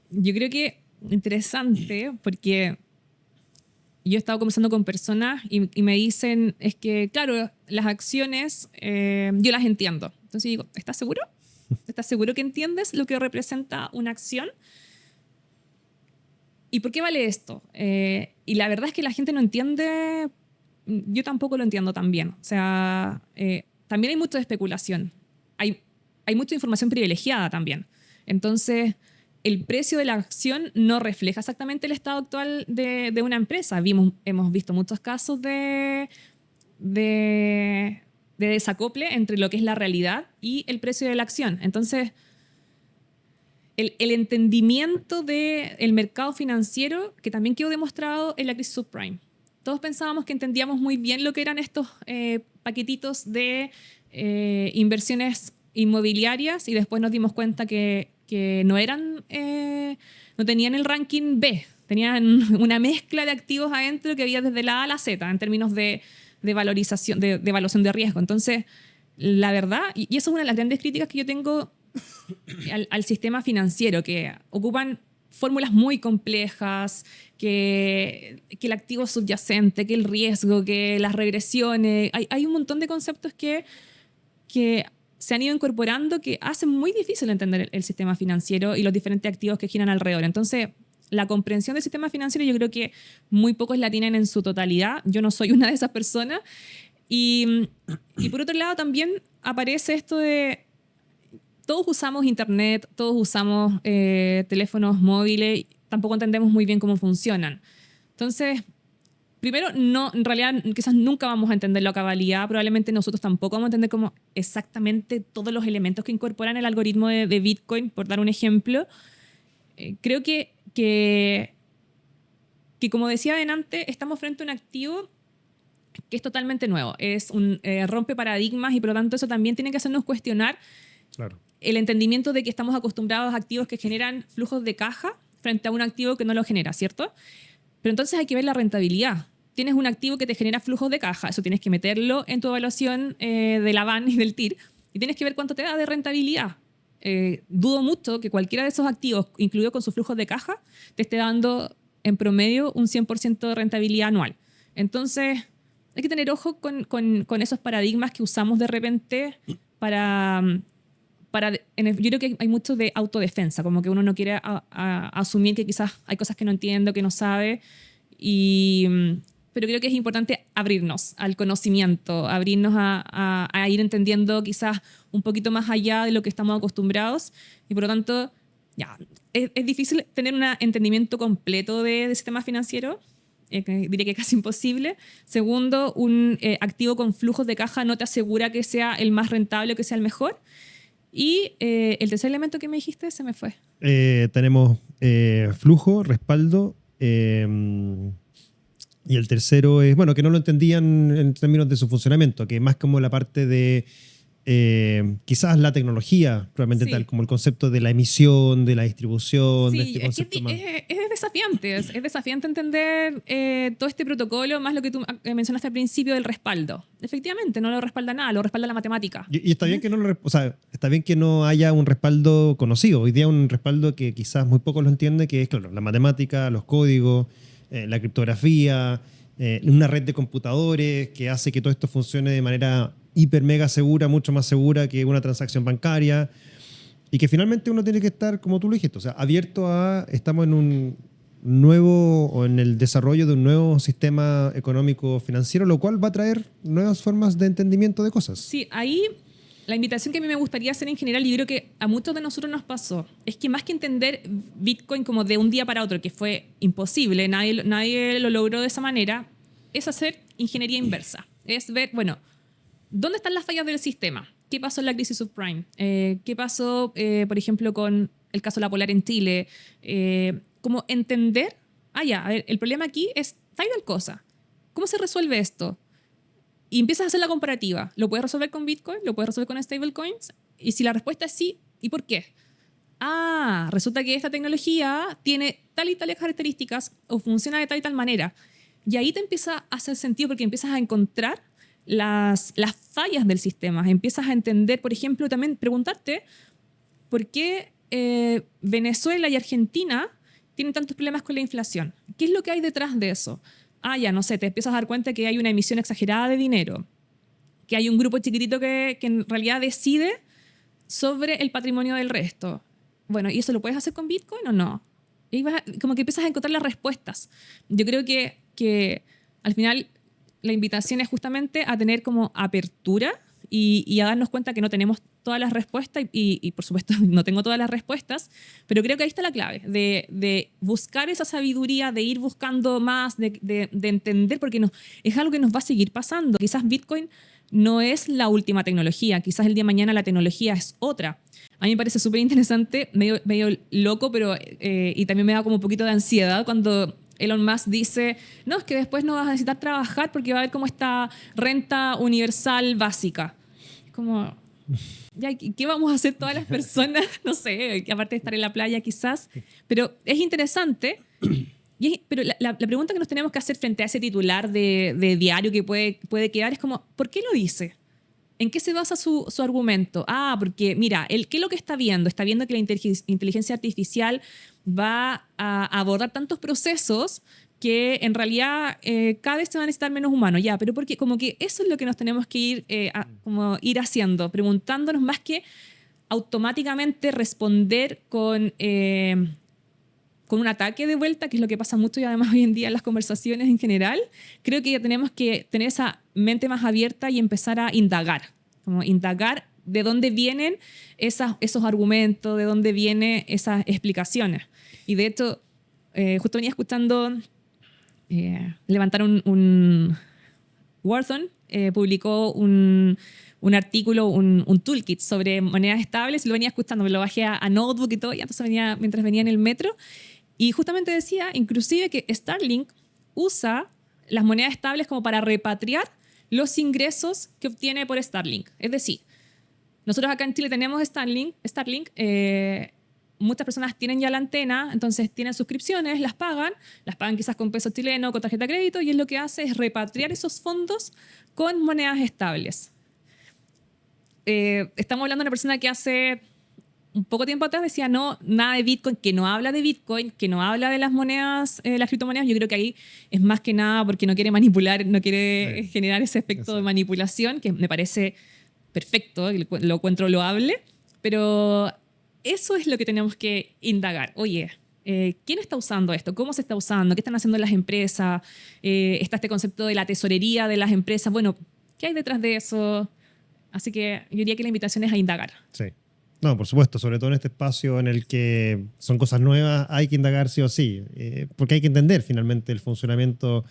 Yo creo que interesante porque yo he estado conversando con personas y me dicen, es que claro, las acciones yo las entiendo. Entonces digo, ¿estás seguro? ¿Estás seguro que entiendes lo que representa una acción? ¿Y por qué vale esto? Y la verdad es que la gente no entiende. Yo tampoco lo entiendo tan bien. O sea, también hay mucha especulación. Hay mucha información privilegiada también. Entonces, el precio de la acción no refleja exactamente el estado actual de una empresa. Hemos visto muchos casos de desacople entre lo que es la realidad y el precio de la acción. Entonces, el entendimiento del mercado financiero, que también quedó demostrado en la crisis subprime. Todos pensábamos que entendíamos muy bien lo que eran estos paquetitos de inversiones inmobiliarias y después nos dimos cuenta que no tenían el ranking B, tenían una mezcla de activos adentro que había desde la A a la Z en términos de valorización, de evaluación de riesgo. Entonces, la verdad, y eso es una de las grandes críticas que yo tengo al sistema financiero, que ocupan fórmulas muy complejas, que el activo subyacente, que el riesgo, que las regresiones. Hay un montón de conceptos que se han ido incorporando que hacen muy difícil entender el sistema financiero y los diferentes activos que giran alrededor. Entonces, la comprensión del sistema financiero yo creo que muy pocos la tienen en su totalidad. Yo no soy una de esas personas. Y por otro lado también aparece esto de todos usamos internet, todos usamos teléfonos móviles, tampoco entendemos muy bien cómo funcionan. Entonces, primero, en realidad quizás nunca vamos a entenderlo a cabalidad, probablemente nosotros tampoco vamos a entender como exactamente todos los elementos que incorporan el algoritmo de Bitcoin, por dar un ejemplo. Creo que como decía adelante, estamos frente a un activo que es totalmente nuevo, es un rompe paradigmas y por lo tanto eso también tiene que hacernos cuestionar Claro. el entendimiento de que estamos acostumbrados a activos que generan flujos de caja frente a un activo que no lo genera, ¿cierto? Pero entonces hay que ver la rentabilidad. Tienes un activo que te genera flujos de caja, eso tienes que meterlo en tu evaluación de la BAN y del TIR y tienes que ver cuánto te da de rentabilidad. Dudo mucho que cualquiera de esos activos, incluido con sus flujos de caja, te esté dando en promedio un 100% de rentabilidad anual. Entonces, hay que tener ojo con esos paradigmas que usamos de repente yo creo que hay mucho de autodefensa, como que uno no quiere asumir que quizás hay cosas que no entiendo, que no sabe, pero creo que es importante abrirnos al conocimiento, abrirnos a ir entendiendo quizás un poquito más allá de lo que estamos acostumbrados y por lo tanto es difícil tener un entendimiento completo del sistema financiero. Diría que es casi imposible. Segundo, un activo con flujos de caja no te asegura que sea el más rentable o que sea el mejor. Y el tercer elemento que me dijiste se me fue. Tenemos flujo, respaldo, y el tercero es, bueno, que no lo entendían en términos de su funcionamiento, que más como la parte de quizás la tecnología, realmente Sí. tal como el concepto de la emisión, de la distribución, de Sí, este concepto más. es desafiante, es desafiante entender todo este protocolo, más lo que tú mencionaste al principio del respaldo. Efectivamente, no lo respalda nada, lo respalda la matemática. Y está bien que no o sea, está bien que no haya un respaldo conocido. Hoy día un respaldo que quizás muy pocos lo entienden, que es, claro, la matemática, los códigos, la criptografía, una red de computadores que hace que todo esto funcione de manera hiper mega segura, mucho más segura que una transacción bancaria. Y que finalmente uno tiene que estar, como tú lo dijiste, o sea, abierto a, estamos en un nuevo, o en el desarrollo de un nuevo sistema económico financiero, lo cual va a traer nuevas formas de entendimiento de cosas. Sí, ahí la invitación que a mí me gustaría hacer en general, y yo creo que a muchos de nosotros nos pasó, es que más que entender Bitcoin como de un día para otro, que fue imposible, nadie lo logró de esa manera, es hacer ingeniería inversa. Es ver, bueno, ¿dónde están las fallas del sistema? ¿Qué pasó en la crisis subprime? ¿Qué pasó, por ejemplo, con el caso de la Polar en Chile? Como entender, a ver, el problema aquí es tal cosa. ¿Cómo se resuelve esto? Y empiezas a hacer la comparativa. ¿Lo puedes resolver con Bitcoin? ¿Lo puedes resolver con stablecoins? Y si la respuesta es sí, ¿y por qué? Resulta que esta tecnología tiene tal y tales características o funciona de tal y tal manera. Y ahí te empieza a hacer sentido porque empiezas a encontrar las fallas del sistema. Empiezas a entender, por ejemplo, también preguntarte por qué Venezuela y Argentina tienen tantos problemas con la inflación. ¿Qué es lo que hay detrás de eso? No sé, te empiezas a dar cuenta que hay una emisión exagerada de dinero, que hay un grupo chiquitito que en realidad decide sobre el patrimonio del resto. Bueno, ¿y eso lo puedes hacer con Bitcoin o no? Y como que empiezas a encontrar las respuestas. Yo creo que al final la invitación es justamente a tener como apertura y a darnos cuenta que no tenemos todas las respuestas y por supuesto no tengo todas las respuestas, pero creo que ahí está la clave, de buscar esa sabiduría, de ir buscando más, de entender, porque es algo que nos va a seguir pasando. Quizás Bitcoin no es la última tecnología, quizás el día de mañana la tecnología es otra. A mí me parece súper interesante, medio loco, pero y también me da como un poquito de ansiedad cuando Elon Musk dice, no, es que después no vas a necesitar trabajar porque va a haber como esta renta universal básica. Es como, ¿qué vamos a hacer todas las personas? No sé, aparte de estar en la playa quizás. Pero es interesante. Pero la pregunta que nos tenemos que hacer frente a ese titular de diario que puede quedar es como, ¿por qué lo dice? ¿En qué se basa su argumento? Porque mira, ¿qué es lo que está viendo? Está viendo que la inteligencia artificial va a abordar tantos procesos que en realidad cada vez se van a necesitar menos humanos. Pero porque como que eso es lo que nos tenemos que ir haciendo, preguntándonos más que automáticamente responder con un ataque de vuelta, que es lo que pasa mucho y además hoy en día en las conversaciones en general. Creo que ya tenemos que tener esa mente más abierta y empezar a indagar, como indagar de dónde vienen esos argumentos, de dónde vienen esas explicaciones. Y de hecho, justo venía escuchando, levantaron Wharton publicó un artículo, un toolkit sobre monedas estables, y lo venía escuchando, me lo bajé a Notebook y todo, y entonces mientras venía en el metro, y justamente decía, inclusive, que Starlink usa las monedas estables como para repatriar los ingresos que obtiene por Starlink. Es decir, nosotros acá en Chile tenemos Starlink, muchas personas tienen ya la antena, entonces tienen suscripciones, las pagan quizás con peso chileno, con tarjeta de crédito, y es lo que hace es repatriar esos fondos con monedas estables. Estamos hablando de una persona que hace un poco tiempo atrás decía no, nada de Bitcoin, que no habla de Bitcoin, que no habla de las monedas, las criptomonedas. Yo creo que ahí es más que nada porque no quiere manipular, no quiere generar ese efecto de manipulación, que me parece perfecto, lo encuentro loable, pero eso es lo que tenemos que indagar. Oye, ¿quién está usando esto? ¿Cómo se está usando? ¿Qué están haciendo las empresas? Está este concepto de la tesorería de las empresas. Bueno, ¿qué hay detrás de eso? Así que yo diría que la invitación es a indagar. Sí. No, por supuesto, sobre todo en este espacio en el que son cosas nuevas, hay que indagar sí o sí, porque hay que entender finalmente el funcionamiento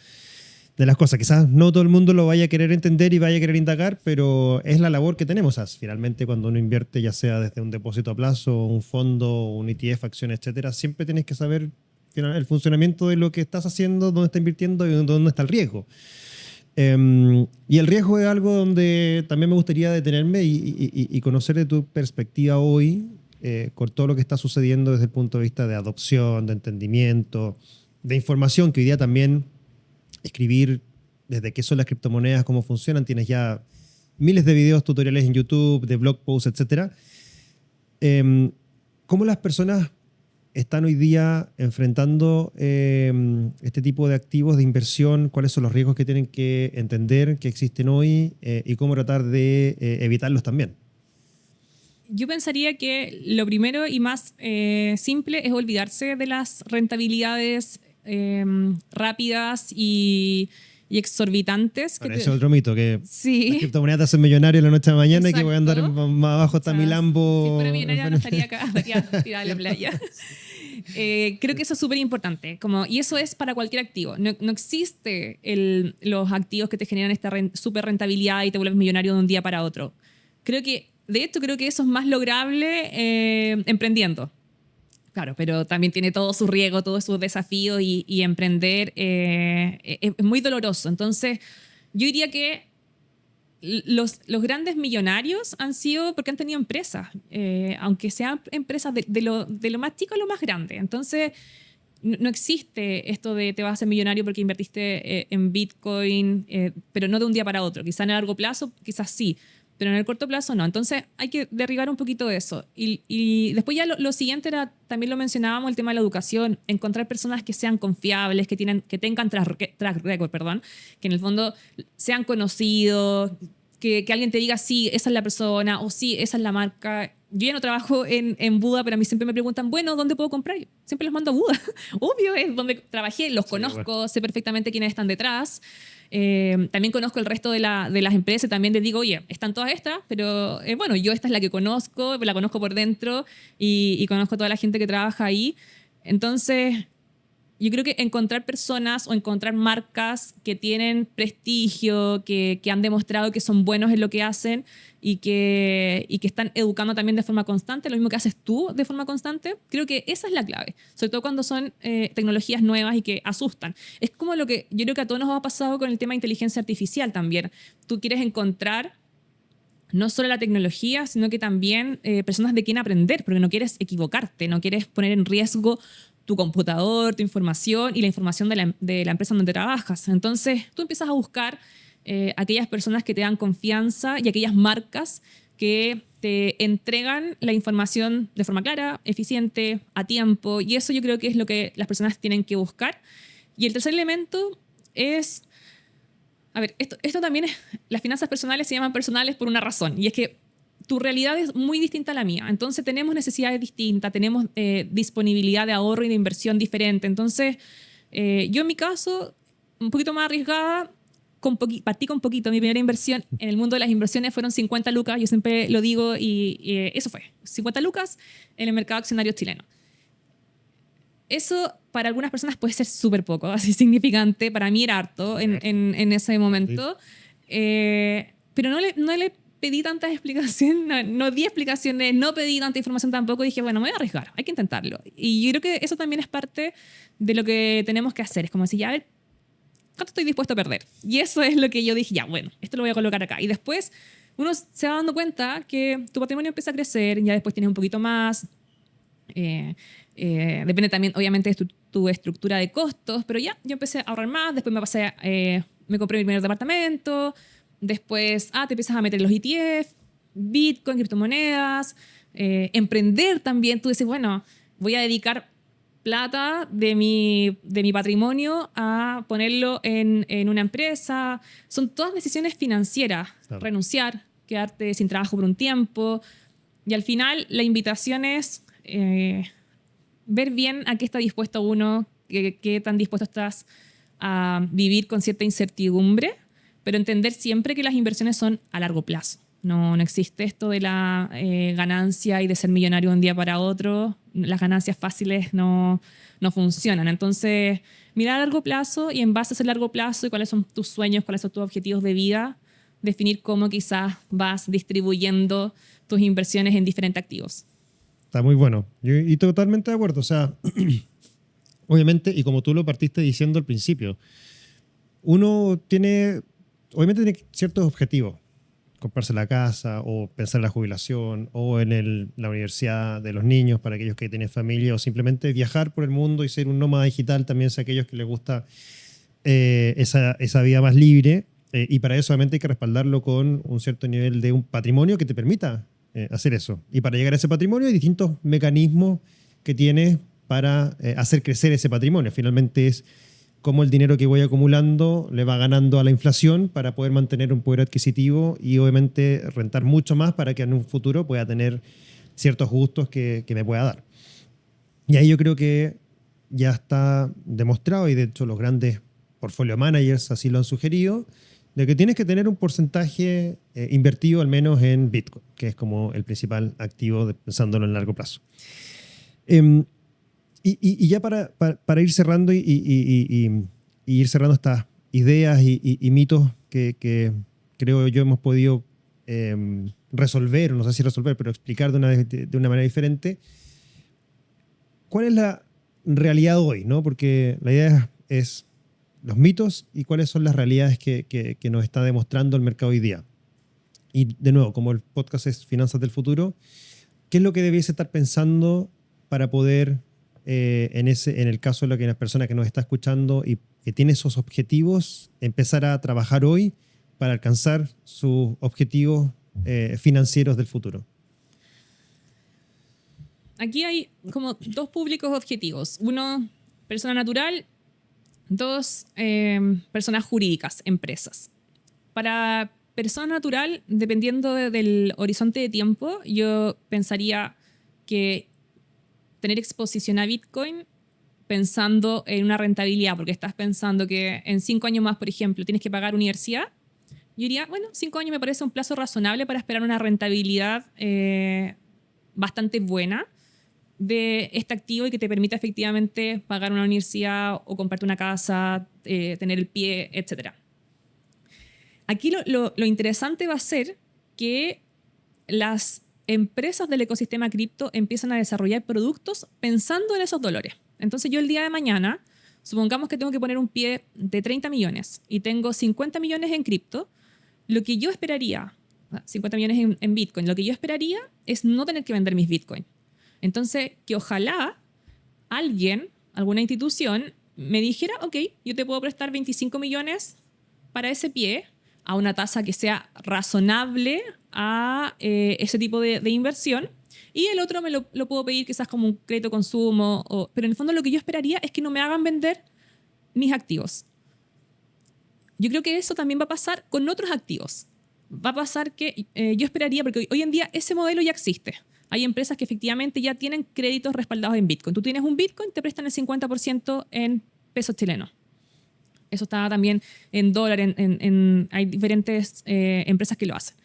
de las cosas. Quizás no todo el mundo lo vaya a querer entender y vaya a querer indagar, pero es la labor que tenemos. Finalmente, cuando uno invierte, ya sea desde un depósito a plazo, un fondo, un ETF, acciones, etcétera, siempre tienes que saber el funcionamiento de lo que estás haciendo, dónde estás invirtiendo y dónde está el riesgo. Y el riesgo es algo donde también me gustaría detenerme y conocer de tu perspectiva hoy, con todo lo que está sucediendo desde el punto de vista de adopción, de entendimiento, de información, que hoy día también escribir desde qué son las criptomonedas, cómo funcionan, tienes ya miles de videos, tutoriales en YouTube, de blog posts, etc. ¿Cómo las personas están hoy día enfrentando este tipo de activos de inversión? ¿Cuáles son los riesgos que tienen que entender que existen hoy y cómo tratar de evitarlos también? Yo pensaría que lo primero y más simple es olvidarse de las rentabilidades rápidas y exorbitantes. Bueno, ese es otro mito, que sí. las criptomonedas te hacen millonario de la noche a la mañana. Exacto. Y que voy a andar más abajo hasta mi Lambo. Si fuera millonaria no estaría acá, estaría tirada en la playa. Creo que eso es súper importante. Y eso es para cualquier activo. No existe los activos que te generan esta súper rentabilidad y te vuelves millonario de un día para otro. De hecho, creo que eso es más lograble emprendiendo. Claro, pero también tiene todo su riesgo, todos sus desafíos y emprender es muy doloroso. Entonces, yo diría que los grandes millonarios han sido porque han tenido empresas, aunque sean empresas de lo más chico a lo más grande. Entonces, no existe esto de te vas a hacer millonario porque invertiste en Bitcoin, pero no de un día para otro. Quizá en el largo plazo, quizás sí, pero en el corto plazo no. Entonces hay que derribar un poquito de eso. Y después ya lo siguiente era, también lo mencionábamos, el tema de la educación, encontrar personas que sean confiables, que tengan track record, que en el fondo sean conocidos, que alguien te diga, sí, esa es la persona, o sí, esa es la marca. Yo ya no trabajo en Buda, pero a mí siempre me preguntan, bueno, ¿dónde puedo comprar? Yo siempre los mando a Buda. Obvio, es donde trabajé, los conozco, bueno. Sé perfectamente quiénes están detrás. También conozco el resto de las empresas, también les digo, oye, están todas estas, pero bueno, yo esta es la que conozco, la conozco por dentro y conozco a toda la gente que trabaja ahí. Entonces, yo creo que encontrar personas o encontrar marcas que tienen prestigio, que han demostrado que son buenos en lo que hacen y que están educando también de forma constante, lo mismo que haces tú de forma constante, creo que esa es la clave, sobre todo cuando son tecnologías nuevas y que asustan. Es como lo que yo creo que a todos nos ha pasado con el tema de inteligencia artificial también. Tú quieres encontrar no solo la tecnología, sino que también personas de quien aprender, porque no quieres equivocarte, no quieres poner en riesgo tu computador, tu información y la información de la empresa donde trabajas. Entonces, tú empiezas a buscar aquellas personas que te dan confianza y aquellas marcas que te entregan la información de forma clara, eficiente, a tiempo. Y eso yo creo que es lo que las personas tienen que buscar. Y el tercer elemento es... A ver, esto también es... Las finanzas personales se llaman personales por una razón. Y es que tu realidad es muy distinta a la mía. Entonces tenemos necesidades distintas, tenemos disponibilidad de ahorro y de inversión diferente. Entonces, yo en mi caso, un poquito más arriesgada, partí con poquito. Mi primera inversión en el mundo de las inversiones fueron 50 lucas, yo siempre lo digo, y eso fue, 50 lucas en el mercado accionario chileno. Eso para algunas personas puede ser súper poco, así significante. Para mí era harto en ese momento. Pero no le pedí tantas explicaciones, no di explicaciones, no pedí tanta información tampoco. Dije, bueno, me voy a arriesgar, hay que intentarlo. Y yo creo que eso también es parte de lo que tenemos que hacer. Es como decir, ya, a ver, ¿cuánto estoy dispuesto a perder? Y eso es lo que yo dije, ya, bueno, esto lo voy a colocar acá. Y después uno se va dando cuenta que tu patrimonio empieza a crecer, ya después tienes un poquito más. Depende también, obviamente, de tu estructura de costos, pero ya, yo empecé a ahorrar más, después me compré mi primer departamento. Después, te empiezas a meter los ETF, Bitcoin, criptomonedas, emprender también. Tú dices, bueno, voy a dedicar plata de mi patrimonio a ponerlo en una empresa. Son todas decisiones financieras. Claro. Renunciar, quedarte sin trabajo por un tiempo. Y al final, la invitación es ver bien a qué está dispuesto uno, qué tan dispuesto estás a vivir con cierta incertidumbre, pero entender siempre que las inversiones son a largo plazo. No existe esto de la ganancia y de ser millonario de un día para otro. Las ganancias fáciles no funcionan. Entonces, mirar a largo plazo y en base a ese largo plazo y cuáles son tus sueños, cuáles son tus objetivos de vida, definir cómo quizás vas distribuyendo tus inversiones en diferentes activos. Está muy bueno. Y totalmente de acuerdo. O sea, obviamente, y como tú lo partiste diciendo al principio, uno tiene obviamente tiene ciertos objetivos. Comprarse la casa o pensar en la jubilación o en la universidad de los niños para aquellos que tienen familia o simplemente viajar por el mundo y ser un nómada digital también si a aquellos que les gusta esa vida más libre y para eso obviamente hay que respaldarlo con un cierto nivel de un patrimonio que te permita hacer eso. Y para llegar a ese patrimonio hay distintos mecanismos que tienes para hacer crecer ese patrimonio. Finalmente es cómo el dinero que voy acumulando le va ganando a la inflación para poder mantener un poder adquisitivo y obviamente rentar mucho más para que en un futuro pueda tener ciertos gustos que me pueda dar. Y ahí yo creo que ya está demostrado, y de hecho los grandes portfolio managers así lo han sugerido, de que tienes que tener un porcentaje invertido al menos en Bitcoin, que es como el principal activo pensándolo en largo plazo. Y ya para ir cerrando y ir cerrando estas ideas y mitos que creo yo hemos podido resolver, o no sé si resolver, pero explicar de una manera diferente, ¿cuál es la realidad hoy? ¿No? Porque la idea es los mitos y cuáles son las realidades que nos está demostrando el mercado hoy día. Y de nuevo, como el podcast es Finanzas del Futuro, ¿qué es lo que debiese estar pensando para poder, en el caso de la persona que nos está escuchando y que tiene esos objetivos, empezar a trabajar hoy para alcanzar sus objetivos financieros del futuro? Aquí hay como dos públicos objetivos. Uno, persona natural. Dos, personas jurídicas, empresas. Para persona natural, dependiendo del horizonte de tiempo, yo pensaría que tener exposición a Bitcoin pensando en una rentabilidad, porque estás pensando que en 5 años más, por ejemplo, tienes que pagar universidad. Yo diría, bueno, 5 años me parece un plazo razonable para esperar una rentabilidad bastante buena de este activo y que te permita efectivamente pagar una universidad o comprarte una casa, tener el pie, etc. Aquí lo interesante va a ser que las empresas del ecosistema cripto empiezan a desarrollar productos pensando en esos dolores. Entonces yo el día de mañana, supongamos que tengo que poner un pie de 30 millones y tengo 50 millones en cripto, lo que yo esperaría, 50 millones en Bitcoin, lo que yo esperaría es no tener que vender mis Bitcoin. Entonces, que ojalá alguien, alguna institución, me dijera, ok, yo te puedo prestar 25 millones para ese pie a una tasa que sea razonable a ese tipo de inversión y el otro me lo puedo pedir quizás como un crédito consumo, pero en el fondo lo que yo esperaría es que no me hagan vender mis activos. Yo creo que eso también va a pasar con otros activos. Va a pasar que yo esperaría, porque hoy en día ese modelo ya existe. Hay empresas que efectivamente ya tienen créditos respaldados en Bitcoin. Tú tienes un Bitcoin, te prestan el 50% en pesos chilenos. Eso está también en dólar, hay diferentes empresas que lo hacen.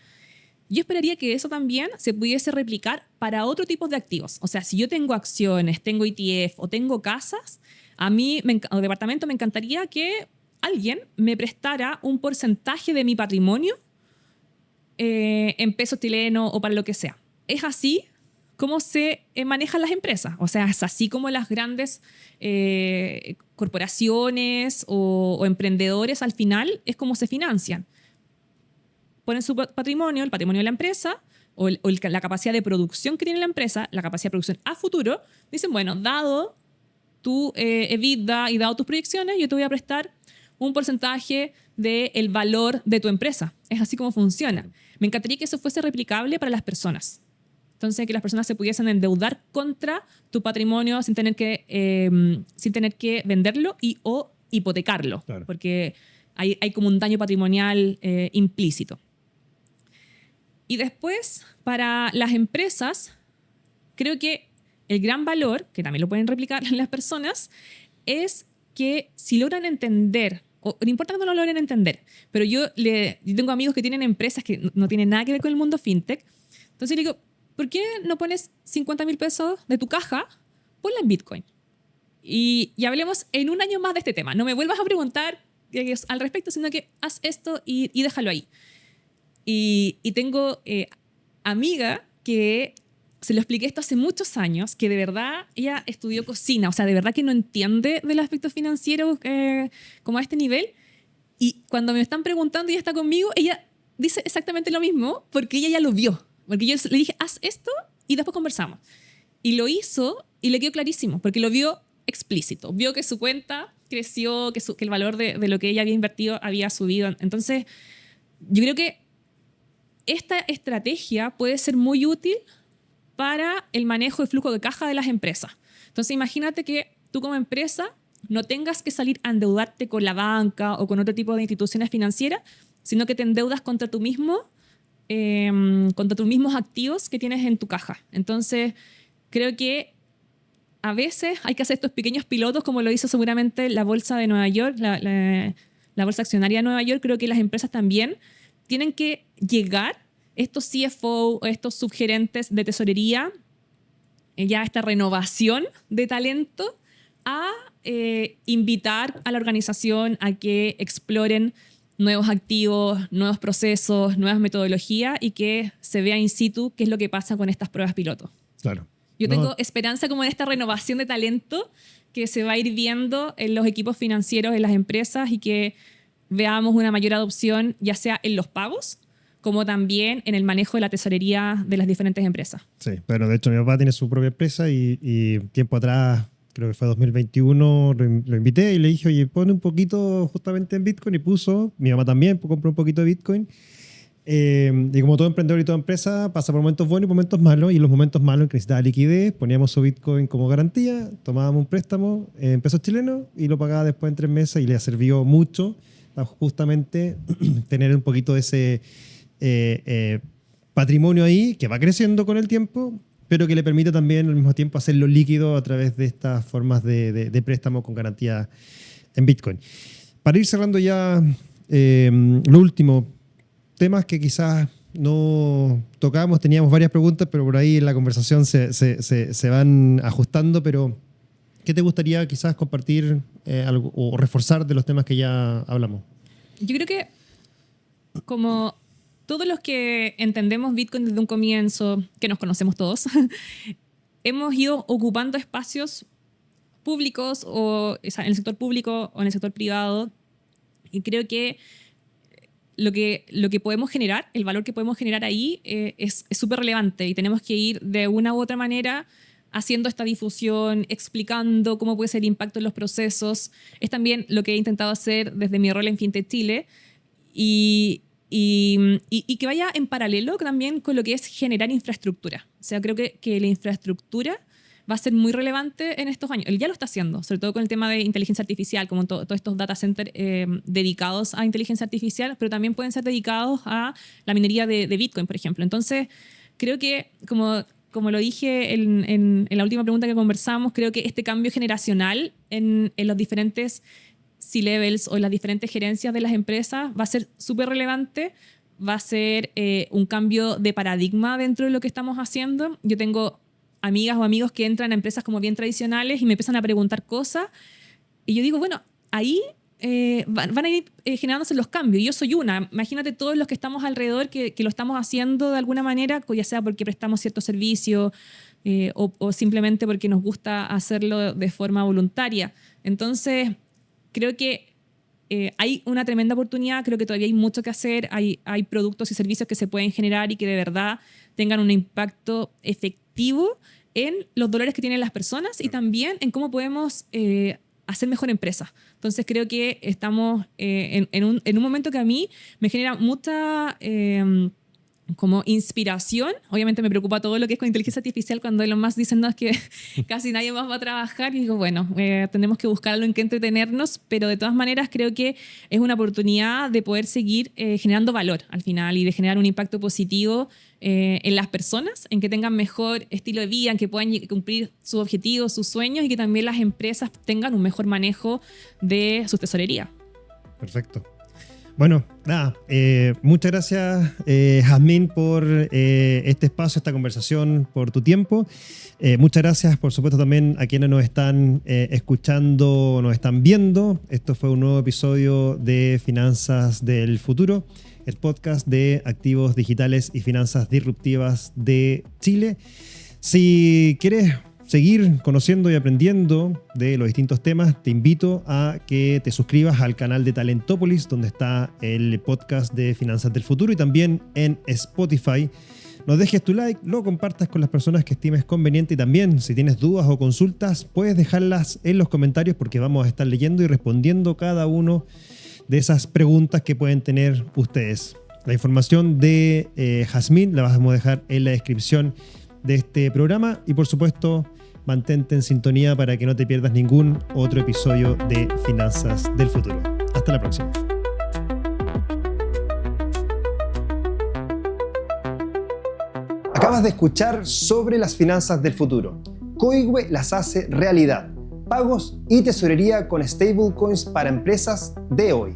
Yo esperaría que eso también se pudiese replicar para otro tipo de activos. O sea, si yo tengo acciones, tengo ETF o tengo casas, a mí o departamento me encantaría que alguien me prestara un porcentaje de mi patrimonio en pesos chilenos o para lo que sea. Es así cómo se manejan las empresas. O sea, es así como las grandes corporaciones o emprendedores al final es como se financian. Ponen su patrimonio, el patrimonio de la empresa o la capacidad de producción que tiene la empresa, la capacidad de producción a futuro, dicen, bueno, dado tu EBITDA y dado tus proyecciones, yo te voy a prestar un porcentaje del valor de tu empresa. Es así como funciona. Me encantaría que eso fuese replicable para las personas. Entonces, que las personas se pudiesen endeudar contra tu patrimonio sin tener que venderlo o hipotecarlo, claro. Porque hay como un daño patrimonial implícito. Y después, para las empresas, creo que el gran valor, que también lo pueden replicar las personas, es que si logran entender, o no importa que no lo logren entender, pero yo tengo amigos que tienen empresas que no tienen nada que ver con el mundo fintech, entonces le digo, ¿por qué no pones 50.000 pesos de tu caja? Ponla en Bitcoin. Y hablemos en un año más de este tema. No me vuelvas a preguntar al respecto, sino que haz esto y déjalo ahí. Y tengo amiga que se lo expliqué esto hace muchos años, que de verdad ella estudió cocina, o sea, de verdad que no entiende del aspecto financiero como a este nivel. Y cuando me están preguntando y ella está conmigo, ella dice exactamente lo mismo porque ella ya lo vio. Porque yo le dije, haz esto y después conversamos. Y lo hizo y le quedó clarísimo porque lo vio explícito. Vio que su cuenta creció, que el valor de lo que ella había invertido había subido. Entonces, yo creo que esta estrategia puede ser muy útil para el manejo de flujo de caja de las empresas. Entonces, imagínate que tú como empresa no tengas que salir a endeudarte con la banca o con otro tipo de instituciones financieras, sino que te endeudas contra tus mismos activos que tienes en tu caja. Entonces, creo que a veces hay que hacer estos pequeños pilotos, como lo hizo seguramente la Bolsa de Nueva York, la Bolsa Accionaria de Nueva York. Creo que las empresas también tienen que llegar, estos CFO, estos subgerentes de tesorería, ya esta renovación de talento, a invitar a la organización a que exploren nuevos activos, nuevos procesos, nuevas metodologías y que se vea in situ qué es lo que pasa con estas pruebas piloto. Claro. Yo tengo esperanza como en esta renovación de talento que se va a ir viendo en los equipos financieros, en las empresas, y que veamos una mayor adopción, ya sea en los pagos, como también en el manejo de la tesorería de las diferentes empresas. Sí, pero de hecho mi papá tiene su propia empresa y tiempo atrás, creo que fue 2021, lo invité y le dije, oye, pone un poquito justamente en Bitcoin, y puso. Mi mamá también compró un poquito de Bitcoin. Y como todo emprendedor y toda empresa, pasa por momentos buenos y momentos malos, y en los momentos malos que necesitaba liquidez, poníamos su Bitcoin como garantía, tomábamos un préstamo en pesos chilenos y lo pagaba después en 3 meses, y le sirvió mucho para justamente tener un poquito de ese patrimonio ahí que va creciendo con el tiempo, pero que le permite también al mismo tiempo hacerlo líquido a través de estas formas de préstamo con garantía en Bitcoin. Para ir cerrando ya lo último, temas que quizás no tocamos, teníamos varias preguntas, pero por ahí en la conversación se van ajustando, pero ¿qué te gustaría quizás compartir algo, o reforzar de los temas que ya hablamos? Yo creo que como todos los que entendemos Bitcoin desde un comienzo, que nos conocemos todos, hemos ido ocupando espacios públicos, o sea, en el sector público o en el sector privado, y creo que lo que podemos generar, el valor que podemos generar ahí es súper relevante, y tenemos que ir de una u otra manera haciendo esta difusión, explicando cómo puede ser el impacto en los procesos. Es también lo que he intentado hacer desde mi rol en FinTech Chile, y que vaya en paralelo también con lo que es generar infraestructura. O sea, creo que la infraestructura va a ser muy relevante en estos años. Él ya lo está haciendo, sobre todo con el tema de inteligencia artificial, como todos estos data centers dedicados a inteligencia artificial, pero también pueden ser dedicados a la minería de Bitcoin, por ejemplo. Entonces, creo que, como lo dije en la última pregunta que conversamos, creo que este cambio generacional en los diferentes C-levels o en las diferentes gerencias de las empresas va a ser súper relevante. Va a ser un cambio de paradigma dentro de lo que estamos haciendo. Yo tengo amigas o amigos que entran a empresas como bien tradicionales y me empiezan a preguntar cosas, y yo digo, bueno, ahí van a ir generándose los cambios. Yo soy una. Imagínate todos los que estamos alrededor que lo estamos haciendo de alguna manera, ya sea porque prestamos cierto servicio o simplemente porque nos gusta hacerlo de forma voluntaria. Entonces, creo que hay una tremenda oportunidad. Creo que todavía hay mucho que hacer. Hay productos y servicios que se pueden generar y que de verdad tengan un impacto efectivo en los dolores que tienen las personas, y también en cómo podemos hacer mejor empresa. Entonces creo que estamos en un momento que a mí me genera mucha como inspiración. Obviamente me preocupa todo lo que es con inteligencia artificial, cuando Elon Musk dice, no, es que casi nadie más va a trabajar, y digo, bueno, tenemos que buscar algo en que entretenernos, pero de todas maneras creo que es una oportunidad de poder seguir generando valor al final, y de generar un impacto positivo en las personas, en que tengan mejor estilo de vida, en que puedan cumplir sus objetivos, sus sueños, y que también las empresas tengan un mejor manejo de su tesorería. Perfecto. Bueno, nada, muchas gracias, Jazmín, por este espacio, esta conversación, por tu tiempo. Muchas gracias, por supuesto, también a quienes nos están escuchando, nos están viendo. Esto fue un nuevo episodio de Finanzas del Futuro, el podcast de activos digitales y finanzas disruptivas de Chile. Si quieres seguir conociendo y aprendiendo de los distintos temas, te invito a que te suscribas al canal de Talentópolis, donde está el podcast de Finanzas del Futuro, y también en Spotify. Nos dejes tu like, lo compartas con las personas que estimes conveniente, y también si tienes dudas o consultas puedes dejarlas en los comentarios, porque vamos a estar leyendo y respondiendo cada uno de esas preguntas que pueden tener ustedes. La información de Jazmín la vamos a dejar en la descripción de este programa, y por supuesto mantente en sintonía para que no te pierdas ningún otro episodio de Finanzas del Futuro. Hasta la próxima. Acabas de escuchar sobre las finanzas del futuro. Coigüe las hace realidad. Pagos y tesorería con stablecoins para empresas de hoy.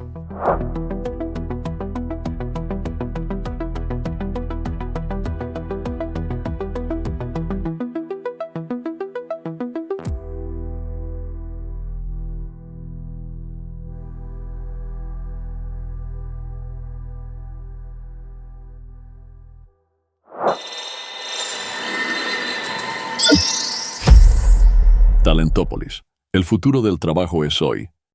Talentópolis. El futuro del trabajo es hoy.